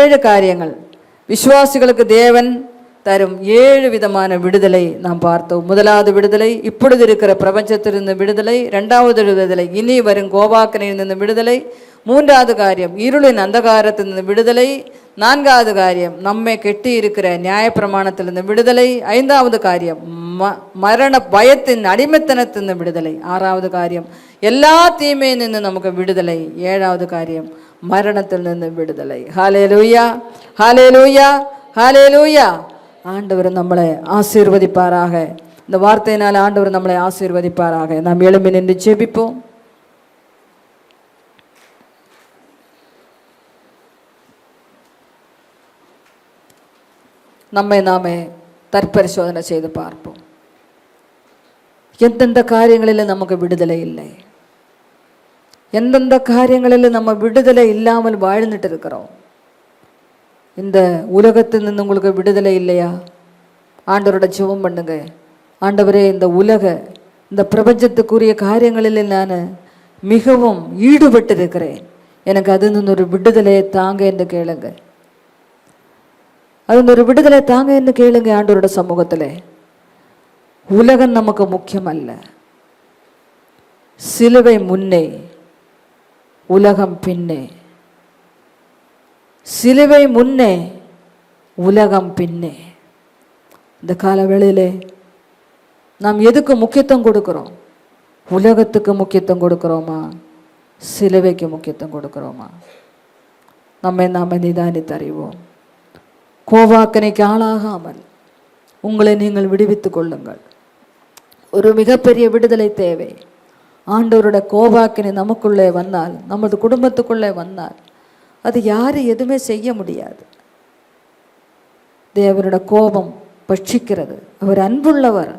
Speaker 2: 7 காரியங்கள் விசுவாசிகளுக்கு தேவன் தரும் 7 விதமான விடுதலை நாம் பார்த்தோம். முதலாவது விடுதலை இப்பொழுது இருக்கிற பிரபஞ்சத்திலிருந்து விடுதலை. 2வது விடுதலை இனி வரும் கோபாக்கனிலிருந்து விடுதலை. 3வது காரியம் இருளின் அந்தகாரத்திலிருந்து விடுதலை. 4வது காரியம் நம்மை கெட்டி இருக்கிற நியாயப்பிரமாணத்திலிருந்து விடுதலை. 5வது காரியம் மரண பயத்தின் அடிமைத்தனத்திலிருந்து விடுதலை. 6வது காரியம் எல்லா தீமையில் நின்று நமக்கு விடுதலை. 7வது காரியம் மரணத்திலிருந்து விடுதலை. ஹல்லேலூயா, ஹல்லேலூயா, ஹல்லேலூயா. ஆண்டவர் நம்மளை ஆசீர்வதிப்பாராக. இந்த வார்த்தையினால் ஆண்டவர் நம்மளை ஆசீர்வதிப்பாராக. நாம் எழும்பி நின்று ஜெபிப்போம். நம்மை நாமே தற்பரிசோதனை செய்து பார்ப்போம். எந்தெந்த காரியங்களில் நமக்கு விடுதலை இல்லை, எந்தெந்த காரியங்களில் நம்ம விடுதலை இல்லாமல் வாழ்ந்துட்டு இருக்கிறோம். இந்த உலகத்தில் நின்று உங்களுக்கு விடுதலை இல்லையா? ஆண்டவரோட ஜெபம் பண்ணுங்க. ஆண்டவரே, இந்த பிரபஞ்சத்துக்குரிய காரியங்களில் நான் மிகவும் ஈடுபட்டு இருக்கிறேன், எனக்கு அது ஒரு விடுதலையை தாங்க என்று கேளுங்க. அது ஒரு விடுதலை தாங்க என்று கேளுங்க ஆண்டவரோட சமூகத்தில். உலகம் நமக்கு முக்கியம் அல்ல. சிலுவை முன்னே, உலகம் பின்னே. சிலுவை முன்னே, உலகம் பின்னே. இந்த கால வேளையிலே நாம் எதுக்கு முக்கியத்துவம் கொடுக்கிறோம்? உலகத்துக்கு முக்கியத்துவம் கொடுக்கிறோமா, சிலுவைக்கு முக்கியத்துவம் கொடுக்கிறோமா? நம்மை நாம் நிதானித்து அறிவோம். கோவாக்கனைக்கு ஆளாகாமல் உங்களை நீங்கள் விடுவித்துக் கொள்ளுங்கள். ஒரு மிகப்பெரிய விடுதலை தேவை. ஆண்டவரோட கோபாக்கினை நமக்குள்ளே வந்தால், நமது குடும்பத்துக்குள்ளே வந்தால், அது யாரும் எதுவுமே செய்ய முடியாது. தேவனோட கோபம் பட்சிக்கிறது. அவர் அன்புள்ளவர்,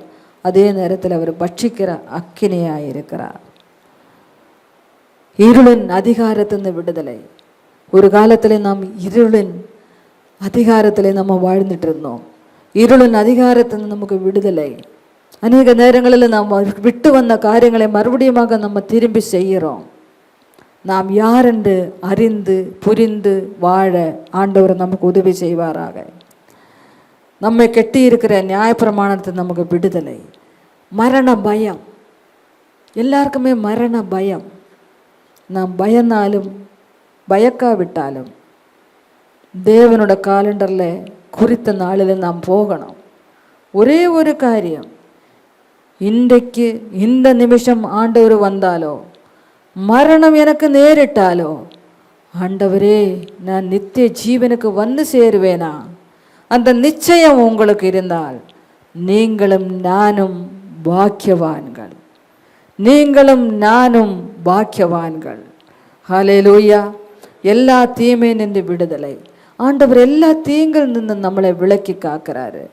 Speaker 2: அதே நேரத்தில் அவர் பட்சிக்கிற அக்கினியாக இருக்கிறார். இருளின் அதிகாரத்திலிருந்து விடுதலை. ஒரு காலத்தில் நாம் இருளின் அதிகாரத்தில் நம்ம வாழ்ந்துட்டு இருந்தோம். இருளின் அதிகாரத்திலிருந்து நமக்கு விடுதலை. அநேக நேரங்களில் நாம் விட்டு வந்த காரியங்களை மறுபடியுமாக நம்ம திரும்பி செய்கிறோம். நாம் யார் என்று அறிந்து புரிந்து வாழ ஆண்டவர் நமக்கு உதவி செய்வாராக. நம்மை கெட்டி இருக்கிற நியாயப்பிரமாணத்தை நமக்கு விடுதலை. மரண பயம், எல்லாருக்குமே மரண பயம். நாம் பயந்தாலும் பயக்காவிட்டாலும் தேவனோட காலண்டரில் குறித்த நாளில் நாம் போகணும். ஒரே ஒரு காரியம், இன்றைக்கு இந்த நிமிஷம் ஆண்டவர் வந்தாலோ மரணம் எனக்கு நேரிட்டாலோ, ஆண்டவரே நான் நித்திய ஜீவனுக்கு வந்து சேருவேனா, அந்த நிச்சயம் உங்களுக்கு இருந்தால் நீங்களும் நானும் பாக்கியவான்கள். நீங்களும் நானும் பாக்கியவான்கள். ஹல்லேலூயா. எல்லா தீமை நின்று விடுதலை. ஆண்டவர் எல்லா தீங்கில் நின்று நம்மளை விலக்கி காக்கிறாரு.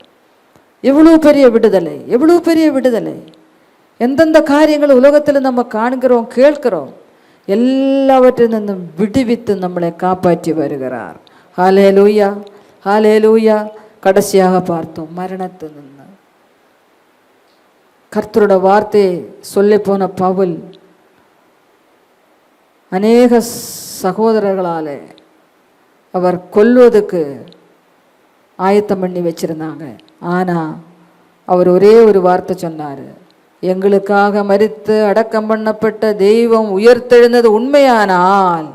Speaker 2: எவ்வளோ பெரிய விடுதலை, எவ்வளோ பெரிய விடுதலை. எந்தெந்த காரியங்கள் உலகத்தில் நம்ம காண்கிறோம் கேட்கிறோம், எல்லாவற்றில் நின்றும் விடுவித்து நம்மளை காப்பாற்றி வருகிறார். ஹல்லேலூயா, ஹல்லேலூயா. கடைசியாக பார்த்தோம் மரணத்தில் நின்று கர்த்தரோட வார்த்தையை சொல்லி போன பவுல் அநேக சகோதரர்களால் அவர் கொல்வதுக்கு ஆயத்தம் பண்ணி வச்சிருந்தாங்க. ஆனால் அவர் ஒரே ஒரு வார்த்தை சொன்னார், எங்களுக்காக மரித்து அடக்கம் பண்ணப்பட்ட தெய்வம் உயர்த்தெழுந்தது உண்மையானால்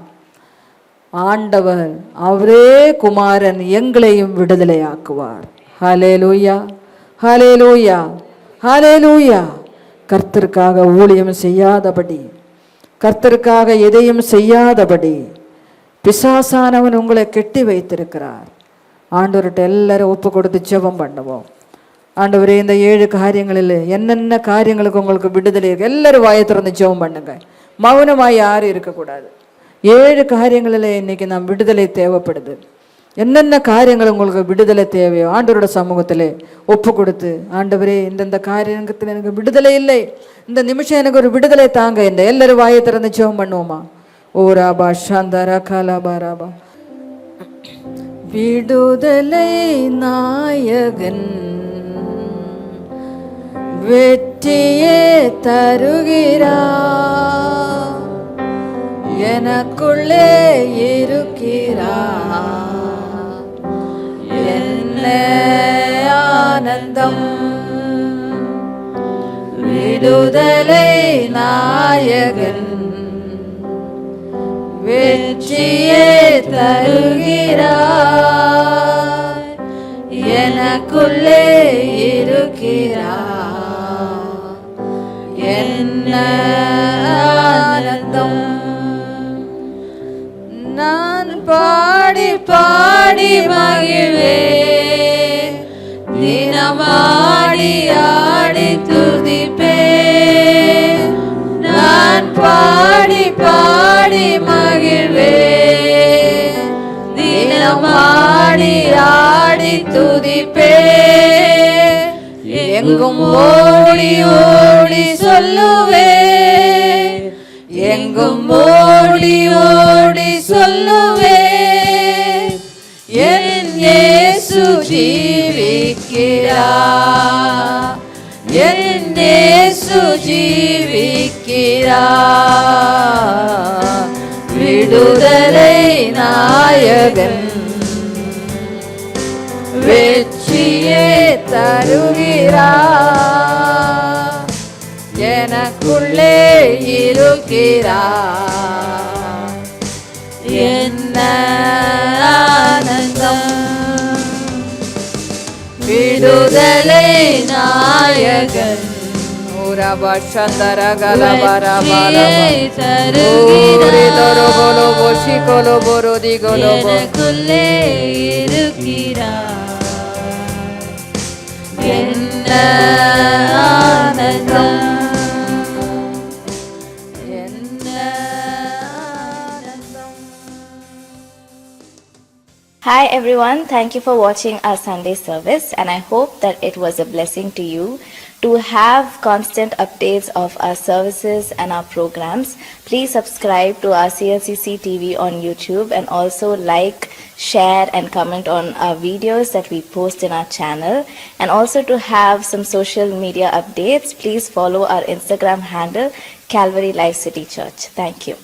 Speaker 2: ஆண்டவர் அவரே குமாரன் எங்களையும் விடுதலையாக்குவார். ஹல்லேலூயா, ஹல்லேலூயா, ஹல்லேலூயா. கர்த்தருக்காக ஊழியம் செய்யாதபடி, கர்த்தருக்காக எதையும் செய்யாதபடி பிசாசானவன் உங்களை கெட்டி வைத்திருக்கிறார். ஆண்டவர்கிட்ட எல்லாரும் ஒப்பு கொடுத்து ஜெபம் பண்ணுவோம். ஆண்டவரே, இந்த 7 காரியங்களில் என்னென்ன காரியங்களுக்கு உங்களுக்கு விடுதலை இருக்கு, எல்லாரும் வாயை திறந்து ஜெபம் பண்ணுங்க. மௌனமாக யாரும் இருக்கக்கூடாது. 7 காரியங்களில் இன்னைக்கு நாம் விடுதலை தேவைப்படுது. என்னென்ன காரியங்கள் உங்களுக்கு விடுதலை தேவையோ ஆண்டவரோட சமூகத்தில் ஒப்பு கொடுத்து, ஆண்டவரே இந்தந்த காரியத்தில் எனக்கு விடுதலை இல்லை, இந்த நிமிஷம் எனக்கு ஒரு விடுதலை தாங்க. இந்த எல்லாரும் வாயை திறந்து ஜெபம் பண்ணுவோமா? ஓ ராபா சாந்தரா காலாபா ராபா. விடுதலை நாயகன் வெற்றியே தருகிறார், எனக்குள்ளே இருக்கிறார், என்ன ஆனந்தம். விடுதலை நாயகன் வெற்றியே தருகிறார், எனக்குள்ளே இருக்கிறார், என்ன ஆனந்தம். நான் பாடி பாடி மகிழ்வேன், தினமாடி ஆடி துதிப்பேன். நான் பாடி பாடி மகிழ்வேன், தினமாடி ஆடி துதிப்பேன். எங்கும் ஓடி ஓடி சொல்லுவேன், எங்கும் ஓடி ஓடி சொல்லுவேன், என் இயேசு ஜீவிக்கிறார், என் இயேசு ஜீவிக்கிறார். விடுதலை நாயகன் வெற்றியே தருகிறார், எனக்குள்ளே இருக்கிறார், என்ன ஆனந்தம். விடுதலை நாயகன் எனக்குள்ளே இருக்கிறார், என்ன ஆனந்தம், என்ன ஆனந்தம்.
Speaker 5: Hi Hi everyone, thank you for watching our Sunday service, and I hope that it was a blessing to you. To have constant updates of our services and our programs, please subscribe to our CLCC TV on YouTube, and also like, share and comment on our videos that we post in our channel. And also to have some social media updates, please follow our Instagram handle, Calvary Life City Church. Thank you.